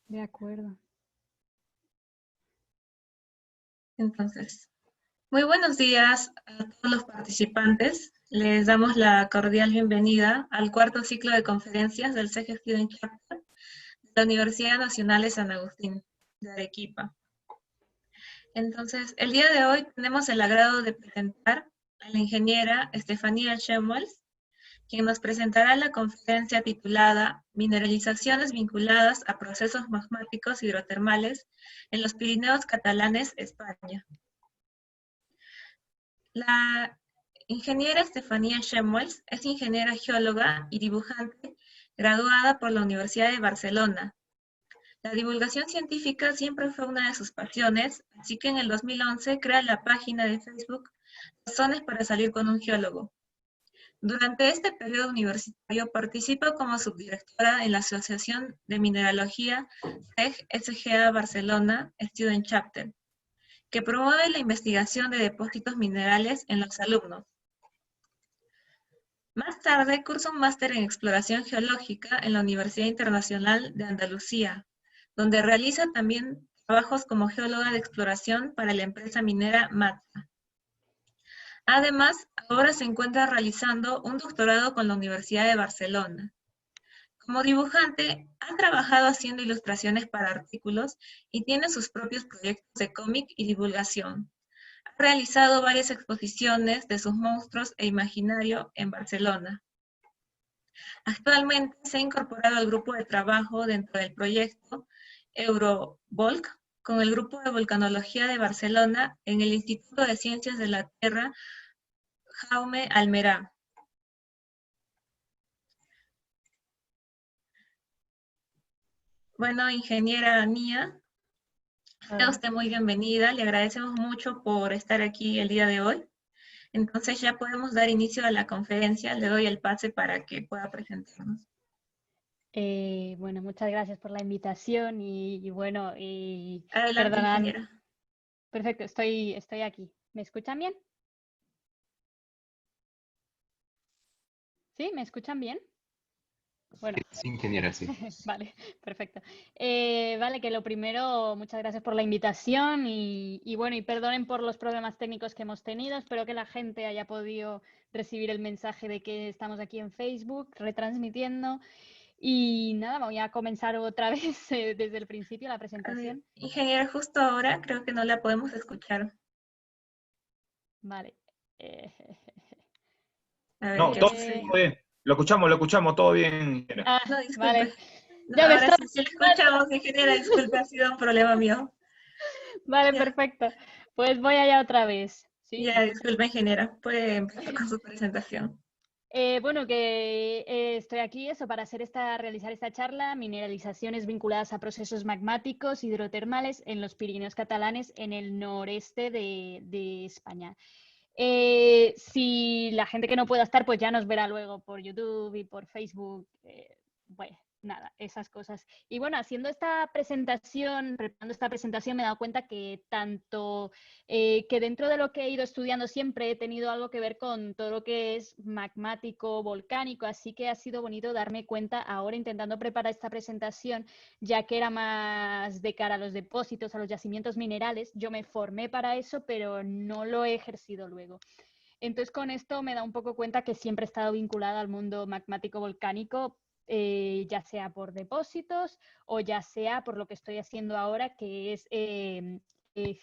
De acuerdo. Entonces, muy buenos días a todos los participantes. Les damos la cordial bienvenida al cuarto ciclo de conferencias del CG Student Chapter de la Universidad Nacional de San Agustín de Arequipa. Entonces, el día de hoy tenemos el agrado de presentar a la ingeniera Estefanía Schemwels, quien nos presentará la conferencia titulada Mineralizaciones vinculadas a procesos magmáticos hidrotermales en los Pirineos catalanes, España. La ingeniera Estefanía Schemwels es ingeniera geóloga y dibujante graduada por la Universidad de Barcelona. La divulgación científica siempre fue una de sus pasiones, así que en el 2011 crea la página de Facebook Razones para salir con un geólogo. Durante este periodo universitario participa como subdirectora en la Asociación de Mineralogía SGA Barcelona Student Chapter, que promueve la investigación de depósitos minerales en los alumnos. Más tarde cursa un máster en exploración geológica en la Universidad Internacional de Andalucía, donde realiza también trabajos como geóloga de exploración para la empresa minera MATSA. Además, ahora se encuentra realizando un doctorado con la Universidad de Barcelona. Como dibujante, ha trabajado haciendo ilustraciones para artículos y tiene sus propios proyectos de cómic y divulgación. Ha realizado varias exposiciones de sus monstruos e imaginario en Barcelona. Actualmente se ha incorporado al grupo de trabajo dentro del proyecto Eurovolc con el Grupo de Volcanología de Barcelona en el Instituto de Ciencias de la Tierra Jaume Almerà. Bueno, ingeniera Mía, sea usted muy bienvenida, le agradecemos mucho por estar aquí el día de hoy. Entonces ya podemos dar inicio a la conferencia, le doy el pase para que pueda presentarnos. Bueno, muchas gracias por la invitación y bueno, Adelante, perdonad. ingeniera. Perfecto, estoy aquí. ¿Me escuchan bien? ¿Sí? ¿Me escuchan bien? Bueno, Sí, ingeniera, sí. vale, perfecto. Vale, que lo primero, muchas gracias por la invitación y bueno, y perdonen por los problemas técnicos que hemos tenido. Espero que la gente haya podido recibir el mensaje de que estamos aquí en Facebook retransmitiendo. Y nada, voy a comenzar otra vez desde el principio la presentación. Ingeniera, justo ahora creo que no la podemos escuchar. Vale. A ver, No, ¿qué todo sucedió? bien. Lo escuchamos, todo bien, ingeniera. No, Vale. disculpe. No, Ya me ahora está. sí, sí la escuchamos, ingeniera, disculpe, ha sido un problema mío. Vale, Ya, perfecto. Pues voy allá otra vez. ¿Sí? ¿Me ya, escuchas? disculpe, ingeniera, puede empezar con su presentación. Bueno, que estoy aquí eso para realizar esta charla, mineralizaciones vinculadas a procesos magmáticos hidrotermales en los Pirineos catalanes en el noreste de España. Si la gente que no pueda estar, pues ya nos verá luego por YouTube y por Facebook. Bueno, nada, esas cosas. Y bueno, haciendo esta presentación, preparando esta presentación, me he dado cuenta que tanto que dentro de lo que he ido estudiando siempre he tenido algo que ver con todo lo que es magmático, volcánico, así que ha sido bonito darme cuenta ahora intentando preparar esta presentación, ya que era más de cara a los depósitos, a los yacimientos minerales. Yo me formé para eso, pero no lo he ejercido luego. Entonces, con esto me da un poco cuenta que siempre he estado vinculada al mundo magmático volcánico, ya sea por depósitos o ya sea por lo que estoy haciendo ahora, que es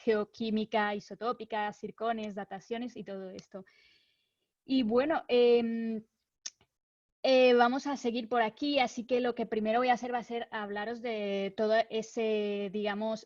geoquímica isotópica, circones, dataciones y todo esto. Y bueno, vamos a seguir por aquí, así que lo que primero voy a hacer va a ser hablaros de todo ese, digamos,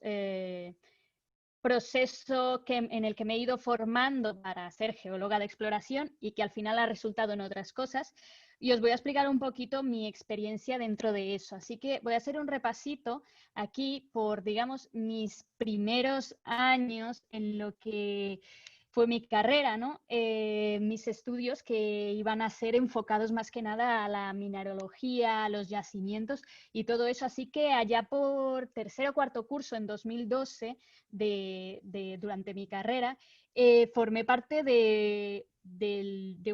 proceso en el que me he ido formando para ser geóloga de exploración y que al final ha resultado en otras cosas. Y os voy a explicar un poquito mi experiencia dentro de eso. Así que voy a hacer un repasito aquí por, digamos, mis primeros años en lo que fue mi carrera, ¿no? Mis estudios que iban a ser enfocados más que nada a la mineralogía, a los yacimientos y todo eso. Así que allá por tercer o cuarto curso, en 2012, durante mi carrera, formé parte de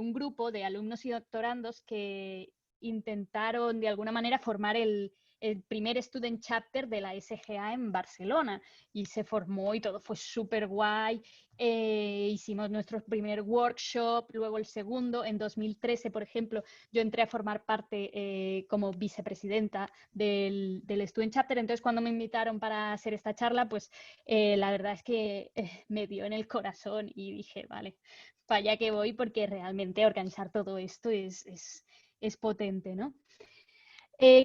un grupo de alumnos y doctorandos que intentaron de alguna manera formar el el primer Student Chapter de la SGA en Barcelona y se formó y todo fue súper guay. Hicimos nuestro primer workshop, luego el segundo. En 2013, por ejemplo, yo entré a formar parte como vicepresidenta del Student Chapter. Entonces, cuando me invitaron para hacer esta charla, pues la verdad es que me dio en el corazón y dije, vale, para allá que voy, porque realmente organizar todo esto es potente, ¿no?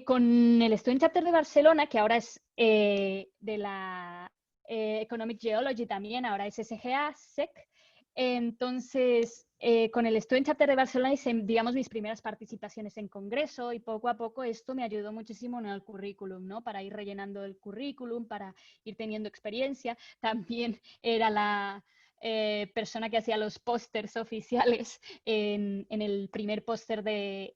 Con el Student Chapter de Barcelona, que ahora es de la Economic Geology también, ahora es SGA, SEC. Entonces, con el Student Chapter de Barcelona hice, digamos, mis primeras participaciones en congreso y poco a poco esto me ayudó muchísimo en el currículum, ¿no? Para ir rellenando el currículum, para ir teniendo experiencia. También era la persona que hacía los pósters oficiales en el primer póster de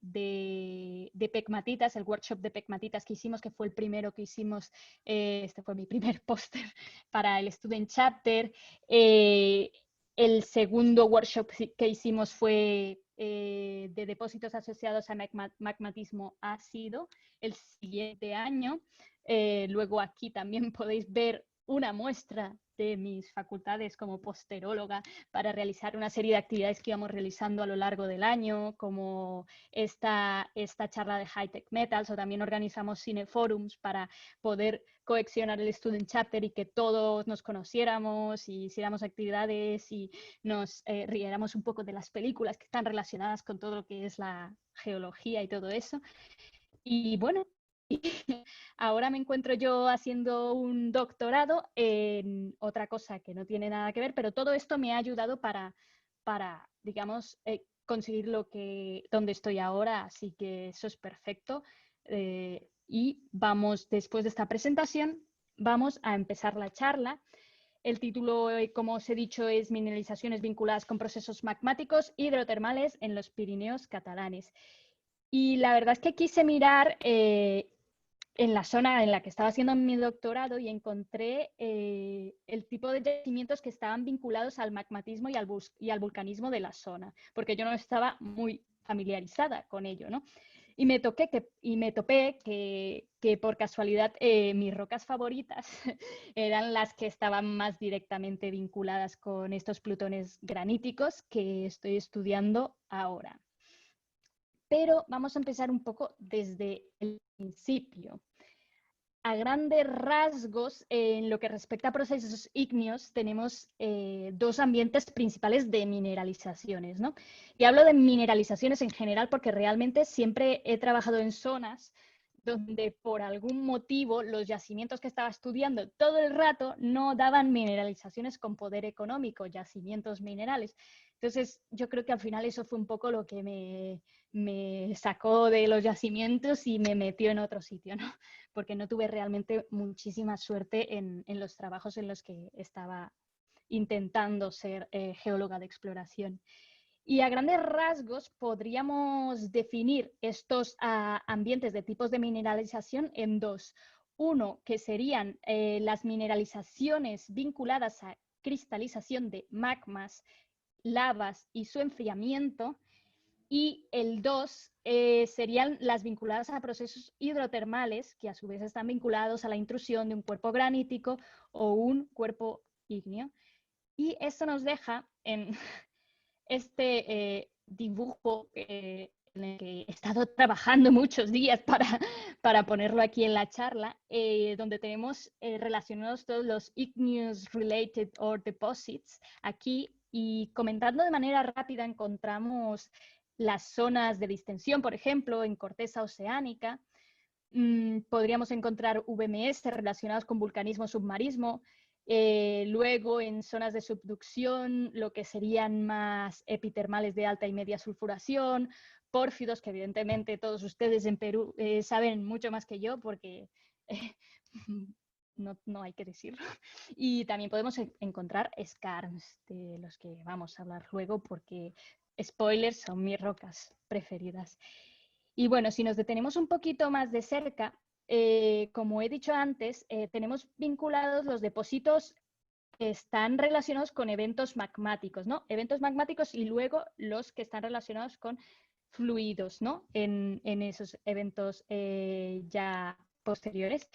Pegmatitas, el workshop de Pegmatitas que hicimos, que fue el primero que hicimos. Este fue mi primer póster para el Student Chapter. El segundo workshop que hicimos fue de depósitos asociados a magmatismo ácido el siguiente año. Luego aquí también podéis ver una muestra de mis facultades como posteróloga para realizar una serie de actividades que íbamos realizando a lo largo del año, como esta charla de High-Tech Metals, o también organizamos cineforums para poder cohesionar el Student Chapter y que todos nos conociéramos y hiciéramos actividades y nos riéramos un poco de las películas que están relacionadas con todo lo que es la geología y todo eso. Y bueno, ahora me encuentro yo haciendo un doctorado en otra cosa que no tiene nada que ver, pero todo esto me ha ayudado para digamos, conseguir donde estoy ahora, así que eso es perfecto. Y vamos, después de esta presentación, vamos a empezar la charla. El título, como os he dicho, es Mineralizaciones vinculadas con procesos magmáticos hidrotermales en los Pirineos catalanes. Y la verdad es que quise mirar en la zona en la que estaba haciendo mi doctorado y encontré el tipo de yacimientos que estaban vinculados al magmatismo y al vulcanismo de la zona, porque yo no estaba muy familiarizada con ello, ¿no? Y me topé que por casualidad mis rocas favoritas eran las que estaban más directamente vinculadas con estos plutones graníticos que estoy estudiando ahora. Pero vamos a empezar un poco desde el principio. A grandes rasgos, en lo que respecta a procesos ígneos, tenemos dos ambientes principales de mineralizaciones, ¿no? Y hablo de mineralizaciones en general porque realmente siempre he trabajado en zonas donde por algún motivo los yacimientos que estaba estudiando todo el rato no daban mineralizaciones con poder económico, yacimientos minerales. Entonces, yo creo que al final eso fue un poco lo que me sacó de los yacimientos y me metió en otro sitio, ¿no? Porque no tuve realmente muchísima suerte en los trabajos en los que estaba intentando ser geóloga de exploración. Y a grandes rasgos podríamos definir estos ambientes de tipos de mineralización en dos. Uno, que serían las mineralizaciones vinculadas a cristalización de magmas, lavas y su enfriamiento. Y el 2 serían las vinculadas a procesos hidrotermales, que a su vez están vinculados a la intrusión de un cuerpo granítico o un cuerpo ígneo. Y esto nos deja en este dibujo en el que he estado trabajando muchos días para ponerlo aquí en la charla, donde tenemos relacionados todos los igneous related ore deposits aquí, y comentando de manera rápida encontramos las zonas de distensión, por ejemplo, en corteza oceánica. Podríamos encontrar VMS relacionados con vulcanismo submarismo. Luego en zonas de subducción, lo que serían más epitermales de alta y media sulfuración, pórfidos, que evidentemente todos ustedes en Perú saben mucho más que yo porque no hay que decirlo. Y también podemos encontrar skarns, de los que vamos a hablar luego porque, spoilers, son mis rocas preferidas. Y bueno, si nos detenemos un poquito más de cerca, como he dicho antes, tenemos vinculados los depósitos que están relacionados con eventos magmáticos, ¿no? Eventos magmáticos y luego los que están relacionados con fluidos, ¿no? En esos eventos ya posteriores,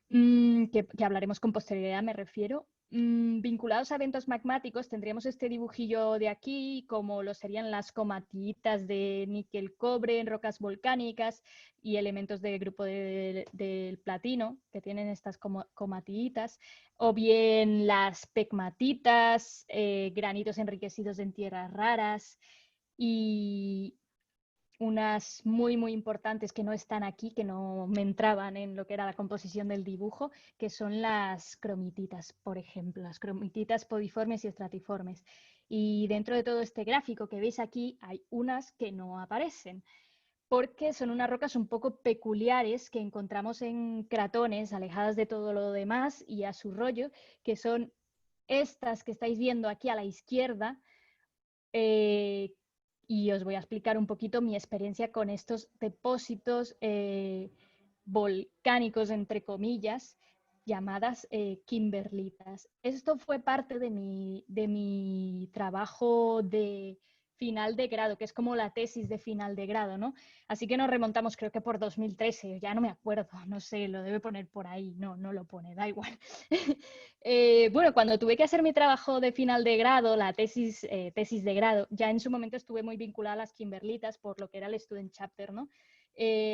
que hablaremos con posterioridad, me refiero. Vinculados a eventos magmáticos, tendríamos este dibujillo de aquí, como lo serían las comatitas de níquel-cobre en rocas volcánicas y elementos del grupo del platino, que tienen estas comatitas, o bien las pegmatitas, granitos enriquecidos en tierras raras, y unas muy, muy importantes que no están aquí, que no me entraban en lo que era la composición del dibujo, que son las cromititas, por ejemplo, las cromititas podiformes y estratiformes. Y dentro de todo este gráfico que veis aquí, hay unas que no aparecen, porque son unas rocas un poco peculiares que encontramos en cratones, alejadas de todo lo demás y a su rollo, que son estas que estáis viendo aquí a la izquierda, y os voy a explicar un poquito mi experiencia con estos depósitos volcánicos, entre comillas, llamadas kimberlitas. Esto fue parte de mi trabajo de final de grado, que es como la tesis de final de grado, ¿no? Así que nos remontamos, creo que por 2013, ya no me acuerdo, no sé, lo debe poner por ahí, no lo pone, da igual. Bueno, cuando tuve que hacer mi trabajo de final de grado, la tesis de grado, ya en su momento estuve muy vinculada a las kimberlitas por lo que era el Student Chapter, ¿no?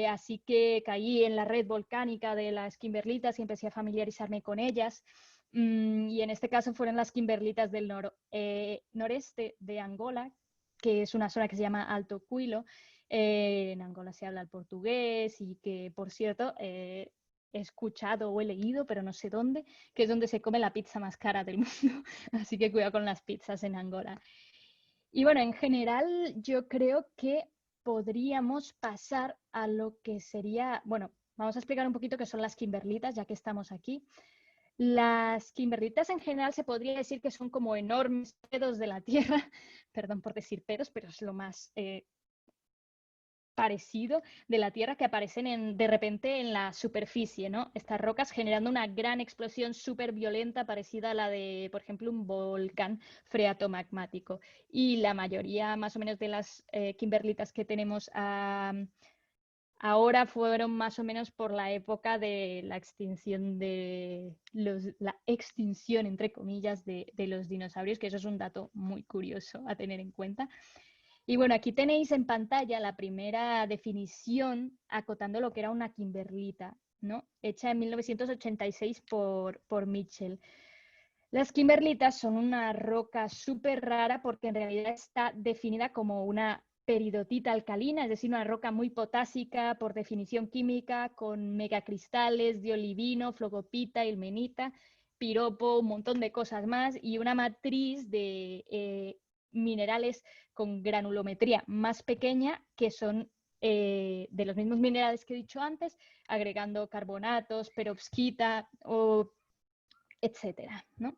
Así que caí en la red volcánica de las kimberlitas y empecé a familiarizarme con ellas. Y en este caso fueron las kimberlitas del noreste de Angola, que es una zona que se llama Alto Cuilo. En Angola se habla el portugués y que, por cierto, he escuchado o he leído, pero no sé dónde, que es donde se come la pizza más cara del mundo. Así que cuidado con las pizzas en Angola. Y bueno, en general yo creo que podríamos pasar a lo que sería, bueno, vamos a explicar un poquito qué son las kimberlitas, ya que estamos aquí. Las kimberlitas en general se podría decir que son como enormes pedos de la tierra, perdón por decir pedos, pero es lo más parecido de la Tierra, que aparecen de repente en la superficie, ¿no? Estas rocas generando una gran explosión súper violenta parecida a la de, por ejemplo, un volcán freatomagmático. Y la mayoría, más o menos, de las kimberlitas que tenemos ahora fueron más o menos por la época de la extinción la extinción, entre comillas, de los dinosaurios, que eso es un dato muy curioso a tener en cuenta. Y bueno, aquí tenéis en pantalla la primera definición acotando lo que era una kimberlita, ¿no? Hecha en 1986 por Mitchell. Las kimberlitas son una roca súper rara porque en realidad está definida como una peridotita alcalina, es decir, una roca muy potásica por definición química, con megacristales de olivino, flogopita, ilmenita, piropo, un montón de cosas más, y una matriz de minerales con granulometría más pequeña, que son de los mismos minerales que he dicho antes, agregando carbonatos, perovskita o etcétera, ¿no?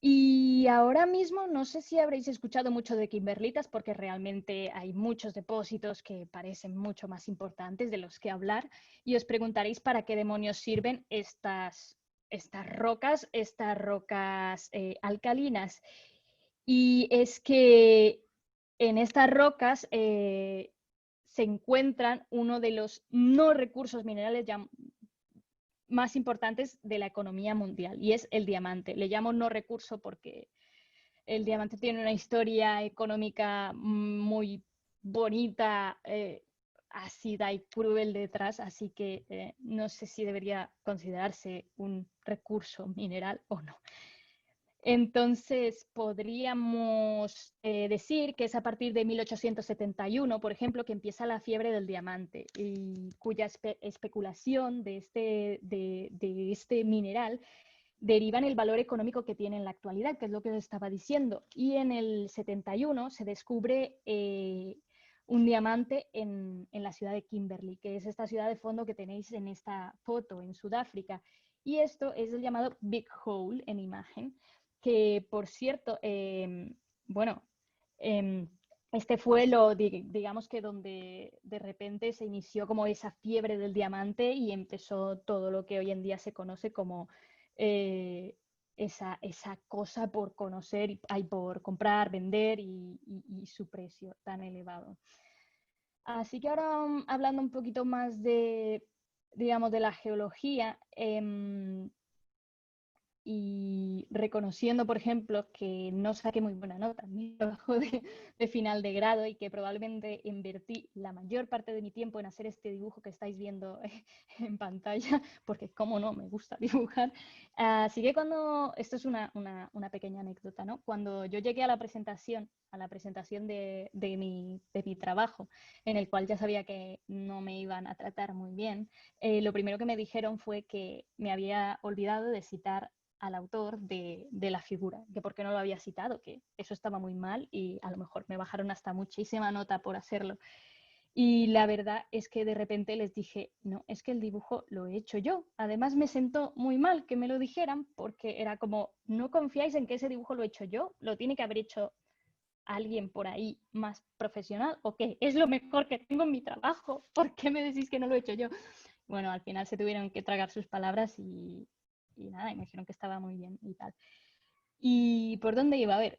Y ahora mismo no sé si habréis escuchado mucho de kimberlitas, porque realmente hay muchos depósitos que parecen mucho más importantes de los que hablar, y os preguntaréis para qué demonios sirven estas rocas alcalinas. Y es que en estas rocas se encuentran uno de los no recursos minerales más importantes de la economía mundial, y es el diamante. Le llamo no recurso porque el diamante tiene una historia económica muy bonita, ácida y cruel detrás, así que no sé si debería considerarse un recurso mineral o no. Entonces, podríamos decir que es a partir de 1871, por ejemplo, que empieza la fiebre del diamante, y cuya especulación de este mineral deriva en el valor económico que tiene en la actualidad, que es lo que os estaba diciendo. Y en el 71 se descubre un diamante en la ciudad de Kimberley, que es esta ciudad de fondo que tenéis en esta foto, en Sudáfrica. Y esto es el llamado Big Hole en imagen, que por cierto, bueno, este fue digamos que donde de repente se inició como esa fiebre del diamante y empezó todo lo que hoy en día se conoce como esa cosa por conocer, por comprar, vender y su precio tan elevado. Así que ahora hablando un poquito más de digamos, de la geología, y reconociendo, por ejemplo, que no saqué muy buena nota en mi trabajo de final de grado y que probablemente invertí la mayor parte de mi tiempo en hacer este dibujo que estáis viendo en pantalla, porque cómo no, me gusta dibujar. Así que esto es una pequeña anécdota, ¿no? Cuando yo llegué a la presentación de mi trabajo, en el cual ya sabía que no me iban a tratar muy bien, lo primero que me dijeron fue que me había olvidado de citar al autor de la figura, que por qué no lo había citado, que eso estaba muy mal y a lo mejor me bajaron hasta muchísima nota por hacerlo. Y la verdad es que de repente les dije, no, es que el dibujo lo he hecho yo. Además me sentó muy mal que me lo dijeran porque era como, no confiáis en que ese dibujo lo he hecho yo, lo tiene que haber hecho alguien por ahí más profesional o qué, es lo mejor que tengo en mi trabajo, ¿por qué me decís que no lo he hecho yo? Bueno, al final se tuvieron que tragar sus palabras y nada, y me dijeron que estaba muy bien y tal. ¿Y por dónde iba? A ver,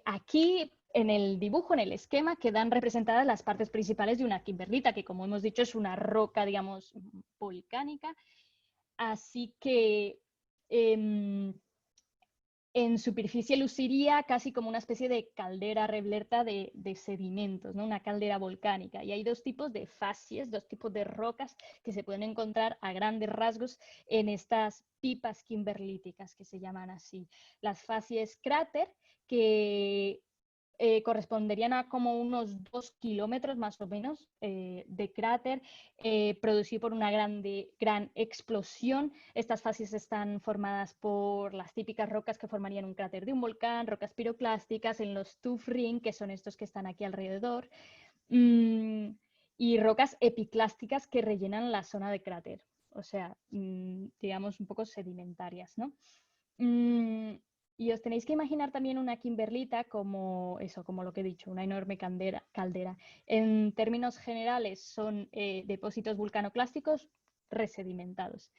aquí en el dibujo, en el esquema, quedan representadas las partes principales de una kimberlita, que como hemos dicho es una roca, digamos, volcánica. Así que en superficie luciría casi como una especie de caldera rebleta de sedimentos, ¿no? Una caldera volcánica. Y hay dos tipos de facies, dos tipos de rocas que se pueden encontrar a grandes rasgos en estas pipas kimberlíticas, que se llaman así. Las facies cráter, que corresponderían a como unos 2 kilómetros más o menos de cráter producido por una gran explosión. Estas fases están formadas por las típicas rocas que formarían un cráter de un volcán, rocas piroclásticas en los tuff ring, que son estos que están aquí alrededor, y rocas epiclásticas que rellenan la zona de cráter, o sea, digamos un poco sedimentarias, ¿no? Y os tenéis que imaginar también una kimberlita como eso, como lo que he dicho, una enorme caldera. En términos generales son depósitos vulcanoclásticos resedimentados.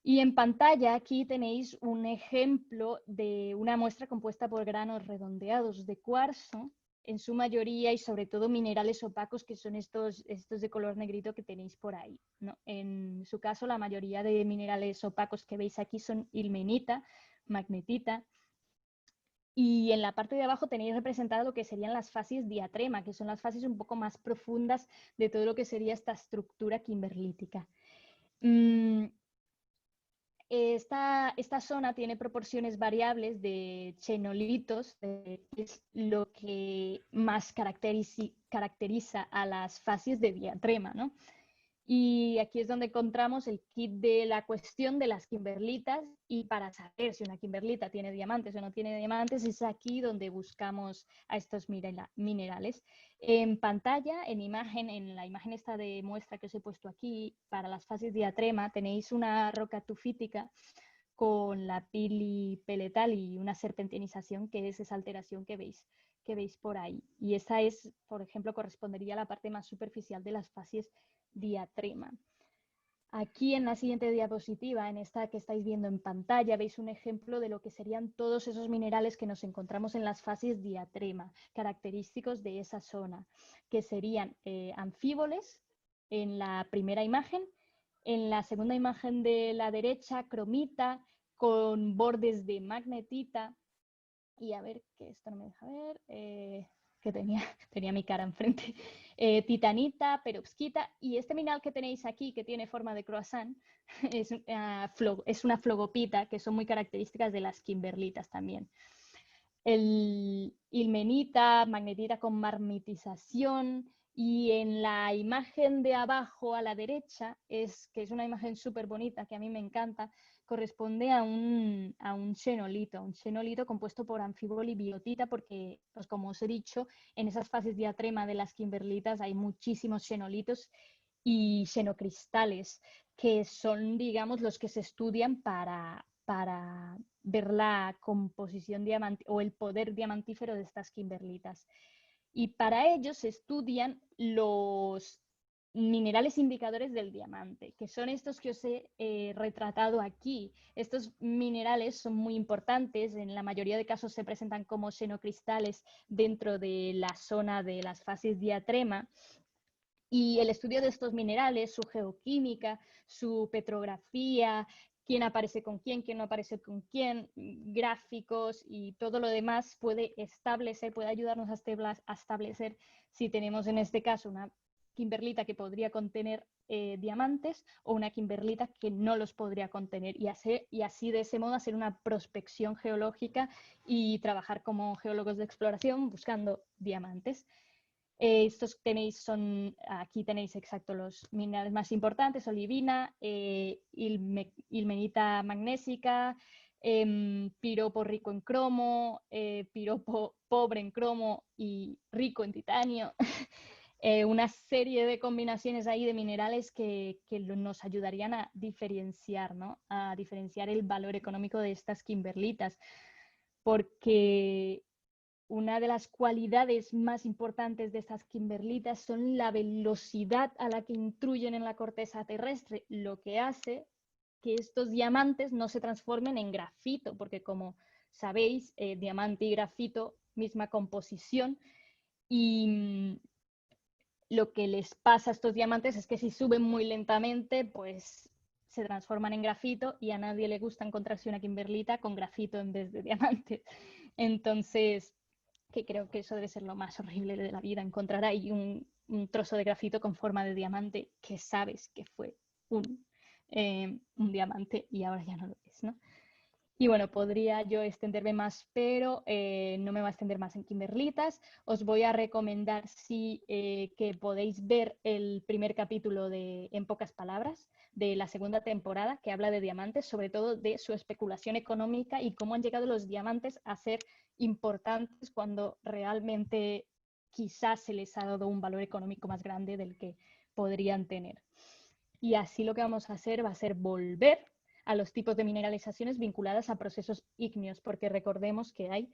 Y en pantalla aquí tenéis un ejemplo de una muestra compuesta por granos redondeados de cuarzo, en su mayoría y sobre todo minerales opacos, que son estos de color negrito que tenéis por ahí, ¿no? En su caso, la mayoría de minerales opacos que veis aquí son ilmenita, magnetita, y en la parte de abajo tenéis representado lo que serían las fases diatrema, que son las fases un poco más profundas de todo lo que sería esta estructura kimberlítica. Esta zona tiene proporciones variables de chenolitos, que es lo que más caracteriza a las fases de diatrema, ¿no? Y aquí es donde encontramos el kit de la cuestión de las kimberlitas, y para saber si una kimberlita tiene diamantes o no tiene diamantes es aquí donde buscamos a estos minerales. En pantalla, en la imagen esta de muestra que os he puesto aquí, para las fases diatrema tenéis una roca tufítica con la pili peletal y una serpentinización, que es esa alteración que veis por ahí. Y esa es, por ejemplo, correspondería a la parte más superficial de las fases diatrema. Aquí en la siguiente diapositiva, en esta que estáis viendo en pantalla, veis un ejemplo de lo que serían todos esos minerales que nos encontramos en las fases diatrema, característicos de esa zona, que serían anfíboles en la primera imagen, en la segunda imagen de la derecha, cromita con bordes de magnetita, y a ver, que esto no me deja ver, que tenía mi cara enfrente, titanita, perovskita, y este mineral que tenéis aquí, que tiene forma de croissant, es una flogopita, que son muy características de las kimberlitas también. El ilmenita, magnetita con marmitización, y en la imagen de abajo a la derecha, que es una imagen súper bonita, que a mí me encanta, corresponde a un xenolito compuesto por anfíbol y biotita, porque, pues como os he dicho, en esas fases diatrema de las kimberlitas hay muchísimos xenolitos y xenocristales, que son, digamos, los que se estudian para ver la composición o el poder diamantífero de estas kimberlitas. Y para ello se estudian los minerales indicadores del diamante, que son estos que os he retratado aquí. Estos minerales son muy importantes, en la mayoría de casos se presentan como xenocristales dentro de la zona de las fases diatrema, Y el estudio de estos minerales, su geoquímica, su petrografía, quién aparece con quién no aparece con quién, gráficos y todo lo demás puede ayudarnos a establecer si tenemos en este caso una kimberlita que podría contener diamantes o una kimberlita que no los podría contener y así de ese modo hacer una prospección geológica y trabajar como geólogos de exploración buscando diamantes. Aquí tenéis exacto los minerales más importantes: olivina, ilmenita magnésica, piropo rico en cromo, piropo pobre en cromo y rico en titanio. Una serie de combinaciones ahí de minerales que nos ayudarían a diferenciar, ¿no? A diferenciar el valor económico de estas kimberlitas, porque una de las cualidades más importantes de estas kimberlitas son la velocidad a la que intruyen en la corteza terrestre, lo que hace que estos diamantes no se transformen en grafito, porque como sabéis, diamante y grafito, misma composición, y lo que les pasa a estos diamantes es que si suben muy lentamente, pues se transforman en grafito y a nadie le gusta encontrarse una kimberlita con grafito en vez de diamantes. Entonces, que creo que eso debe ser lo más horrible de la vida, encontrar ahí un trozo de grafito con forma de diamante que sabes que fue un diamante y ahora ya no lo es, ¿no? Y bueno, podría yo extenderme más, pero no me va a extender más en kimberlitas. Os voy a recomendar que podéis ver el primer capítulo de En pocas palabras, de la segunda temporada, que habla de diamantes, sobre todo de su especulación económica y cómo han llegado los diamantes a ser importantes cuando realmente quizás se les ha dado un valor económico más grande del que podrían tener. Y así lo que vamos a hacer va a ser volver a los tipos de mineralizaciones vinculadas a procesos ígneos, porque recordemos que hay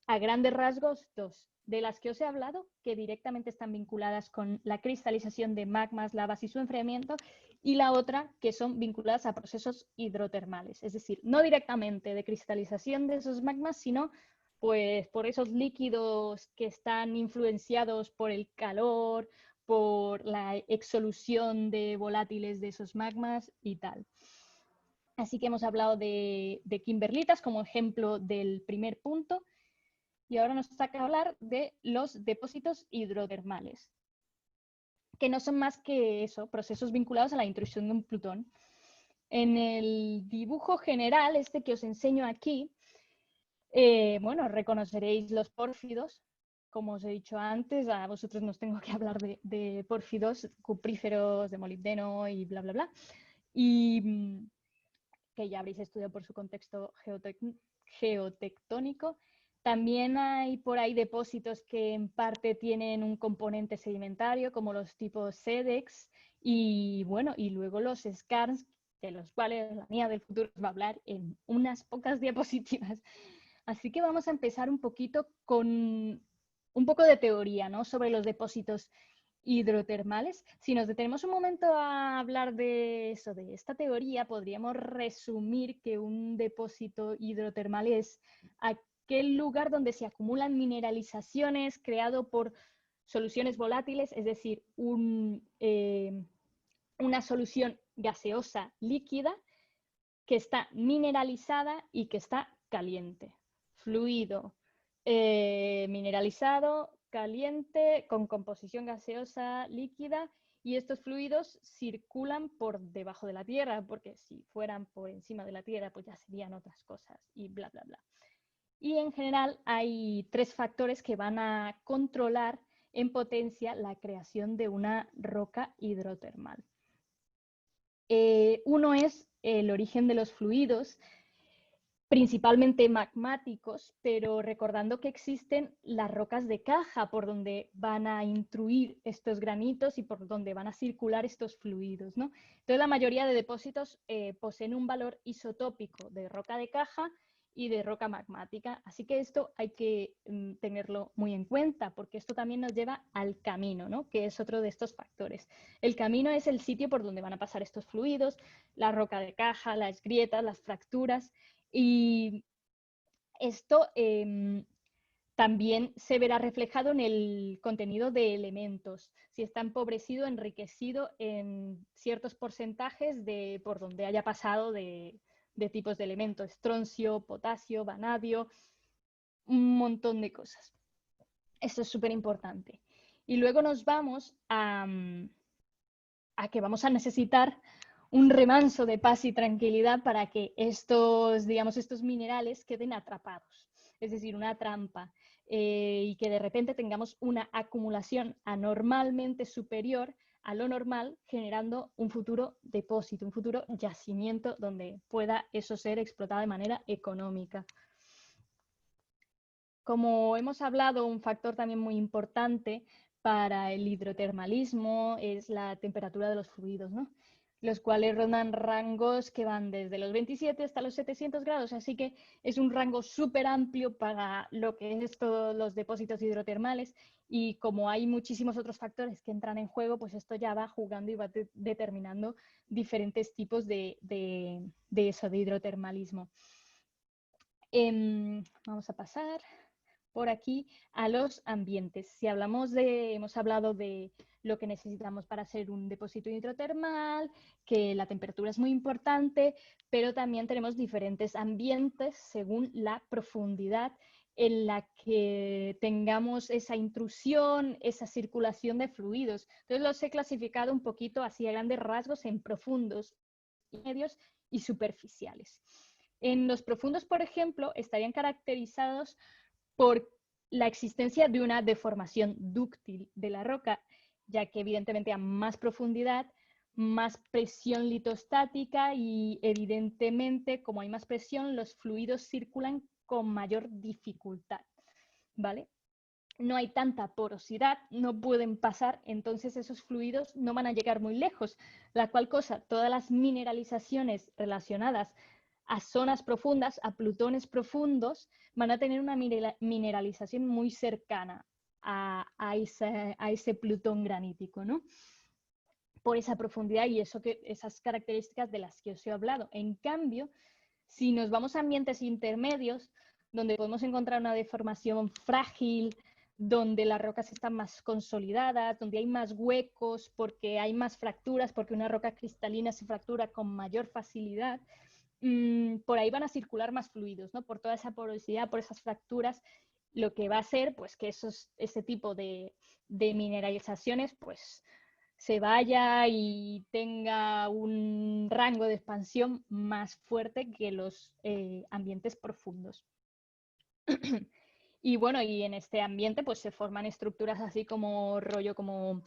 a grandes rasgos dos, de las que os he hablado, que directamente están vinculadas con la cristalización de magmas, lavas y su enfriamiento, y la otra que son vinculadas a procesos hidrotermales, es decir, no directamente de cristalización de esos magmas, sino pues por esos líquidos que están influenciados por el calor, por la exsolución de volátiles de esos magmas y tal. Así que hemos hablado de kimberlitas como ejemplo del primer punto y ahora nos toca hablar de los depósitos hidrotermales, que no son más que eso, procesos vinculados a la intrusión de un plutón. En el dibujo general, este que os enseño aquí, bueno, reconoceréis los pórfidos. Como os he dicho antes, a vosotros no os tengo que hablar de pórfidos, cupríferos, de molibdeno y bla, bla, bla. Y que ya habréis estudiado por su contexto geotectónico. También hay por ahí depósitos que en parte tienen un componente sedimentario, como los tipos SEDEX, y bueno, y luego los skarns, de los cuales la mía del futuro os va a hablar en unas pocas diapositivas. Así que vamos a empezar un poquito con un poco de teoría, ¿no? Sobre los depósitos hidrotermales. Si nos detenemos un momento a hablar de eso, de esta teoría, podríamos resumir que un depósito hidrotermal es aquel lugar donde se acumulan mineralizaciones creado por soluciones volátiles, es decir, una solución gaseosa líquida que está mineralizada y que está caliente. Fluido mineralizado, caliente, con composición gaseosa líquida, y estos fluidos circulan por debajo de la Tierra, porque si fueran por encima de la Tierra, pues ya serían otras cosas y bla, bla, bla. Y en general hay tres factores que van a controlar en potencia la creación de una roca hidrotermal. Uno es el origen de los fluidos, principalmente magmáticos, pero recordando que existen las rocas de caja por donde van a intruir estos granitos y por donde van a circular estos fluidos, ¿no? Entonces la mayoría de depósitos poseen un valor isotópico de roca de caja y de roca magmática, así que esto hay que tenerlo muy en cuenta, porque esto también nos lleva al camino, ¿no? Que es otro de estos factores. El camino es el sitio por donde van a pasar estos fluidos, la roca de caja, las grietas, las fracturas. Y esto También se verá reflejado en el contenido de elementos, si está empobrecido, enriquecido en ciertos porcentajes por donde haya pasado de tipos de elementos, estroncio, potasio, vanadio, un montón de cosas. Esto es súper importante. Y luego nos vamos a que vamos a necesitar un remanso de paz y tranquilidad para que estos minerales queden atrapados, es decir, una trampa, y que de repente tengamos una acumulación anormalmente superior a lo normal, generando un futuro depósito, un futuro yacimiento donde pueda eso ser explotado de manera económica. Como hemos hablado, un factor también muy importante para el hidrotermalismo es la temperatura de los fluidos, ¿no? Los cuales rondan rangos que van desde los 27 hasta los 700 grados, así que es un rango súper amplio para lo que es todos los depósitos hidrotermales, y como hay muchísimos otros factores que entran en juego, pues esto ya va jugando y va determinando diferentes tipos de hidrotermalismo. Vamos a pasar por aquí a los ambientes. Si hemos hablado de lo que necesitamos para hacer un depósito hidrotermal, que la temperatura es muy importante, pero también tenemos diferentes ambientes según la profundidad en la que tengamos esa intrusión, esa circulación de fluidos. Entonces los he clasificado un poquito así a grandes rasgos en profundos, medios y superficiales. En los profundos, por ejemplo, estarían caracterizados por la existencia de una deformación dúctil de la roca, ya que evidentemente a más profundidad, más presión litostática y evidentemente, como hay más presión, los fluidos circulan con mayor dificultad, ¿vale? No hay tanta porosidad, no pueden pasar, entonces esos fluidos no van a llegar muy lejos, la cual cosa, todas las mineralizaciones relacionadas a zonas profundas, a plutones profundos, van a tener una mineralización muy cercana a ese plutón granítico, ¿no? Por esa profundidad y esas características de las que os he hablado. En cambio, si nos vamos a ambientes intermedios, donde podemos encontrar una deformación frágil, donde las rocas están más consolidadas, donde hay más huecos, porque hay más fracturas, porque una roca cristalina se fractura con mayor facilidad, por ahí van a circular más fluidos, ¿no? Por toda esa porosidad, por esas fracturas, lo que va a hacer pues, que ese tipo de mineralizaciones pues, se vaya y tenga un rango de expansión más fuerte que los ambientes profundos. Y bueno, y en este ambiente pues se forman estructuras así como rollo, como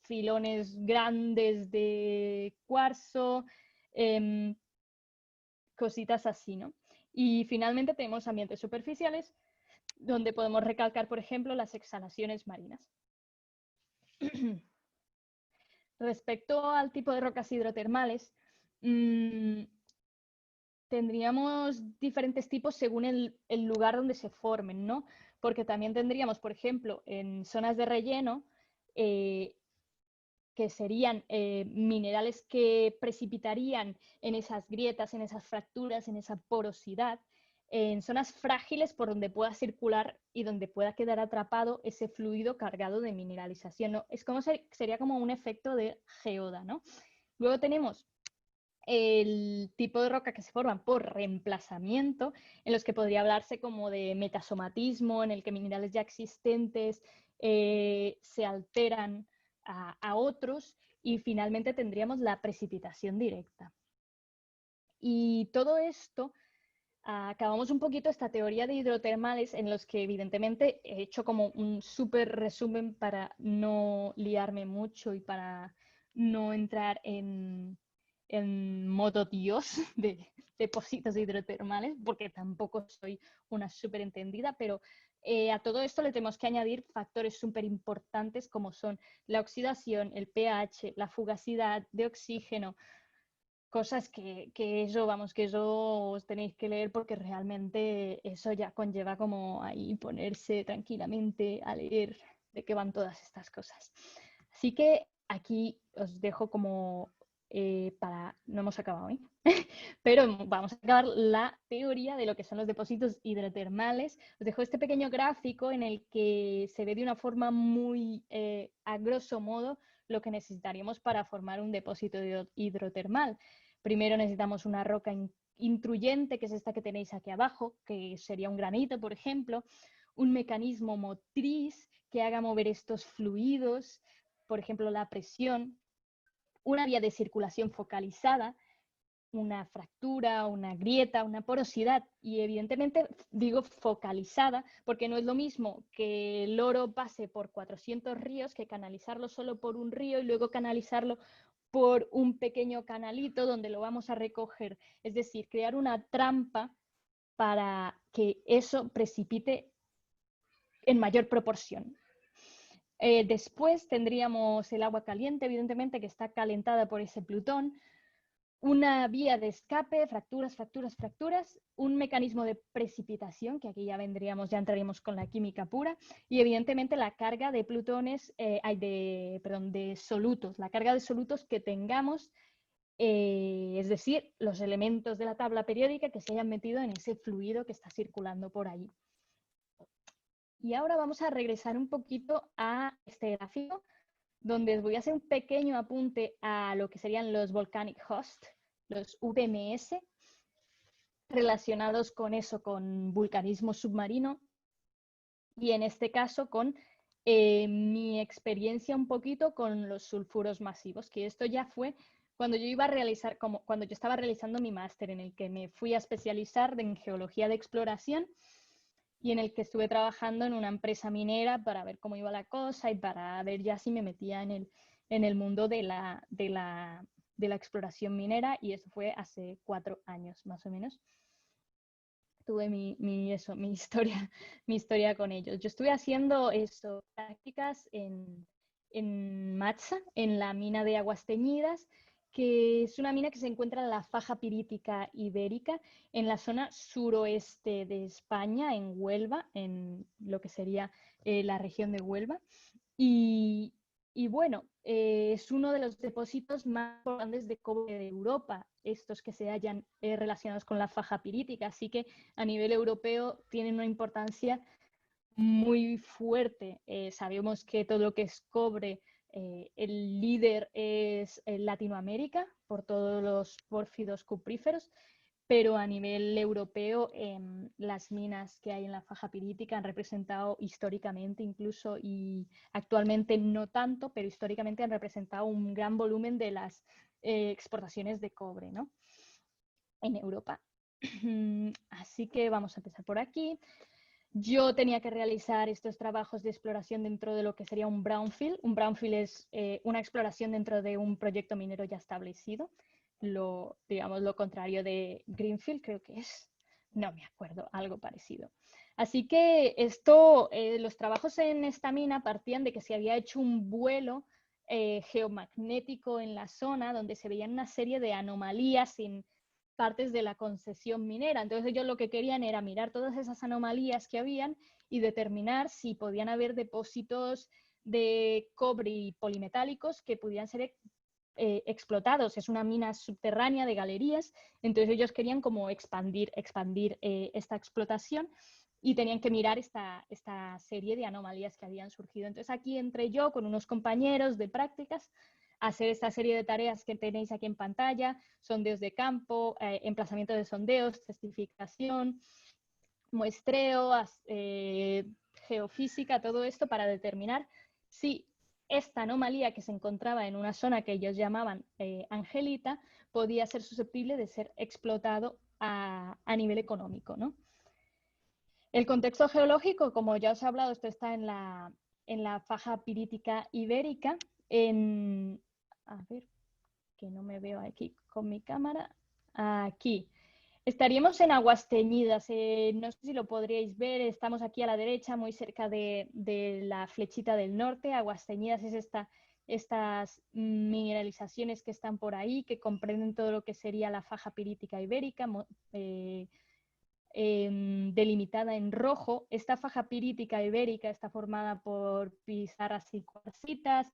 filones grandes de cuarzo, cositas así, ¿no? Y finalmente tenemos ambientes superficiales, donde podemos recalcar, por ejemplo, las exhalaciones marinas. Respecto al tipo de rocas hidrotermales, tendríamos diferentes tipos según el lugar donde se formen, ¿no? Porque también tendríamos, por ejemplo, en zonas de relleno, que serían minerales que precipitarían en esas grietas, en esas fracturas, en esa porosidad, en zonas frágiles por donde pueda circular y donde pueda quedar atrapado ese fluido cargado de mineralización, ¿no? Es como sería como un efecto de geoda, ¿no? Luego tenemos el tipo de roca que se forman por reemplazamiento, en los que podría hablarse como de metasomatismo, en el que minerales ya existentes se alteran a otros, y finalmente tendríamos la precipitación directa. Y todo esto, acabamos un poquito esta teoría de hidrotermales, en los que evidentemente he hecho como un súper resumen para no liarme mucho y para no entrar en modo Dios de depósitos hidrotermales, porque tampoco soy una súper entendida, pero a todo esto le tenemos que añadir factores súper importantes como son la oxidación, el pH, la fugacidad de oxígeno, cosas que eso os tenéis que leer, porque realmente eso ya conlleva como ahí ponerse tranquilamente a leer de qué van todas estas cosas. Así que aquí os dejo como no hemos acabado, ¿eh? Pero vamos a acabar la teoría de lo que son los depósitos hidrotermales. Os dejo este pequeño gráfico en el que se ve de una forma muy a grosso modo lo que necesitaríamos para formar un depósito hidrotermal. Primero necesitamos una roca intruyente, que es esta que tenéis aquí abajo, que sería un granito, por ejemplo, un mecanismo motriz que haga mover estos fluidos, por ejemplo, la presión, una vía de circulación focalizada, una fractura, una grieta, una porosidad, y evidentemente digo focalizada porque no es lo mismo que el oro pase por 400 ríos que canalizarlo solo por un río y luego canalizarlo por un pequeño canalito donde lo vamos a recoger. Es decir, crear una trampa para que eso precipite en mayor proporción. Después tendríamos el agua caliente, evidentemente, que está calentada por ese Plutón, una vía de escape, fracturas, un mecanismo de precipitación, que aquí ya entraríamos con la química pura, y evidentemente la carga de plutones, de solutos, la carga de solutos que tengamos, es decir, los elementos de la tabla periódica que se hayan metido en ese fluido que está circulando por ahí. Y ahora vamos a regresar un poquito a este gráfico, donde os voy a hacer un pequeño apunte a lo que serían los Volcanic Host, los VMS, relacionados con eso, con vulcanismo submarino, y en este caso con mi experiencia un poquito con los sulfuros masivos, que esto ya fue cuando yo iba a realizar, cuando yo estaba realizando mi máster, en el que me fui a especializar en geología de exploración, y en el que estuve trabajando en una empresa minera para ver cómo iba la cosa y para ver ya si me metía en el mundo de la exploración minera, y eso fue hace 4 años más o menos. Tuve mi historia con ellos. Yo estuve haciendo prácticas en Matsa, en la mina de Aguas Teñidas, que es una mina que se encuentra en la faja pirítica ibérica, en la zona suroeste de España, en Huelva, en lo que sería la región de Huelva. Y bueno, es uno de los depósitos más grandes de cobre de Europa, estos que se hallan relacionados con la faja pirítica, así que a nivel europeo tienen una importancia muy fuerte. Sabemos que todo lo que es cobre, el líder es Latinoamérica por todos los pórfidos cupríferos, pero a nivel europeo las minas que hay en la faja pirítica han representado históricamente incluso, y actualmente no tanto, pero históricamente han representado un gran volumen de las exportaciones de cobre, ¿no?, en Europa. Así que vamos a empezar por aquí. Yo tenía que realizar estos trabajos de exploración dentro de lo que sería un brownfield. Un brownfield es una exploración dentro de un proyecto minero ya establecido. Lo contrario de greenfield, creo que es, no me acuerdo, algo parecido. Así que los trabajos en esta mina partían de que se había hecho un vuelo geomagnético en la zona, donde se veían una serie de anomalías en partes de la concesión minera. Entonces ellos lo que querían era mirar todas esas anomalías que habían y determinar si podían haber depósitos de cobre y polimetálicos que pudieran ser explotados. Es una mina subterránea de galerías, entonces ellos querían como expandir esta explotación, y tenían que mirar esta serie de anomalías que habían surgido. Entonces aquí entré yo con unos compañeros de prácticas a hacer esta serie de tareas que tenéis aquí en pantalla: sondeos de campo, emplazamiento de sondeos, testificación, muestreo, geofísica, todo esto para determinar si esta anomalía que se encontraba en una zona que ellos llamaban Angelita podía ser susceptible de ser explotado a nivel económico, ¿no? El contexto geológico, como ya os he hablado, esto está en la faja pirítica ibérica, a ver, que no me veo aquí con mi cámara, aquí. Estaríamos en Aguas Teñidas, no sé si lo podríais ver, estamos aquí a la derecha, muy cerca de la flechita del norte. Aguas Teñidas es estas mineralizaciones que están por ahí, que comprenden todo lo que sería la faja pirítica ibérica, delimitada en rojo. Esta faja pirítica ibérica está formada por pizarras y cuarcitas,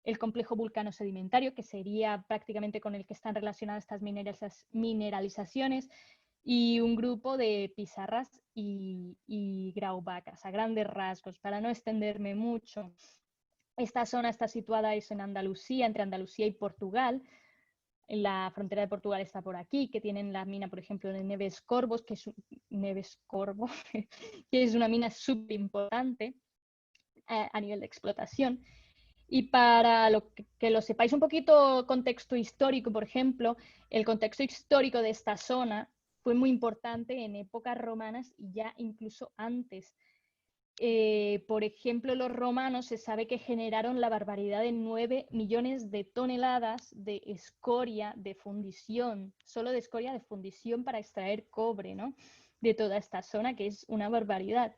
el complejo vulcano-sedimentario, que sería prácticamente con el que están relacionadas estas mineralizaciones, y un grupo de pizarras y graubacas, a grandes rasgos, para no extenderme mucho. Esta zona está situada en Andalucía, entre Andalucía y Portugal. La frontera de Portugal está por aquí, que tienen la mina, por ejemplo, de Neves Corvo, que es una mina súper importante a nivel de explotación. Y para que lo sepáis un poquito, contexto histórico, por ejemplo, el contexto histórico de esta zona fue muy importante en épocas romanas y ya incluso antes. Por ejemplo, los romanos se sabe que generaron la barbaridad de 9 millones de toneladas de escoria de fundición, solo de escoria de fundición para extraer cobre, ¿no? De toda esta zona, que es una barbaridad.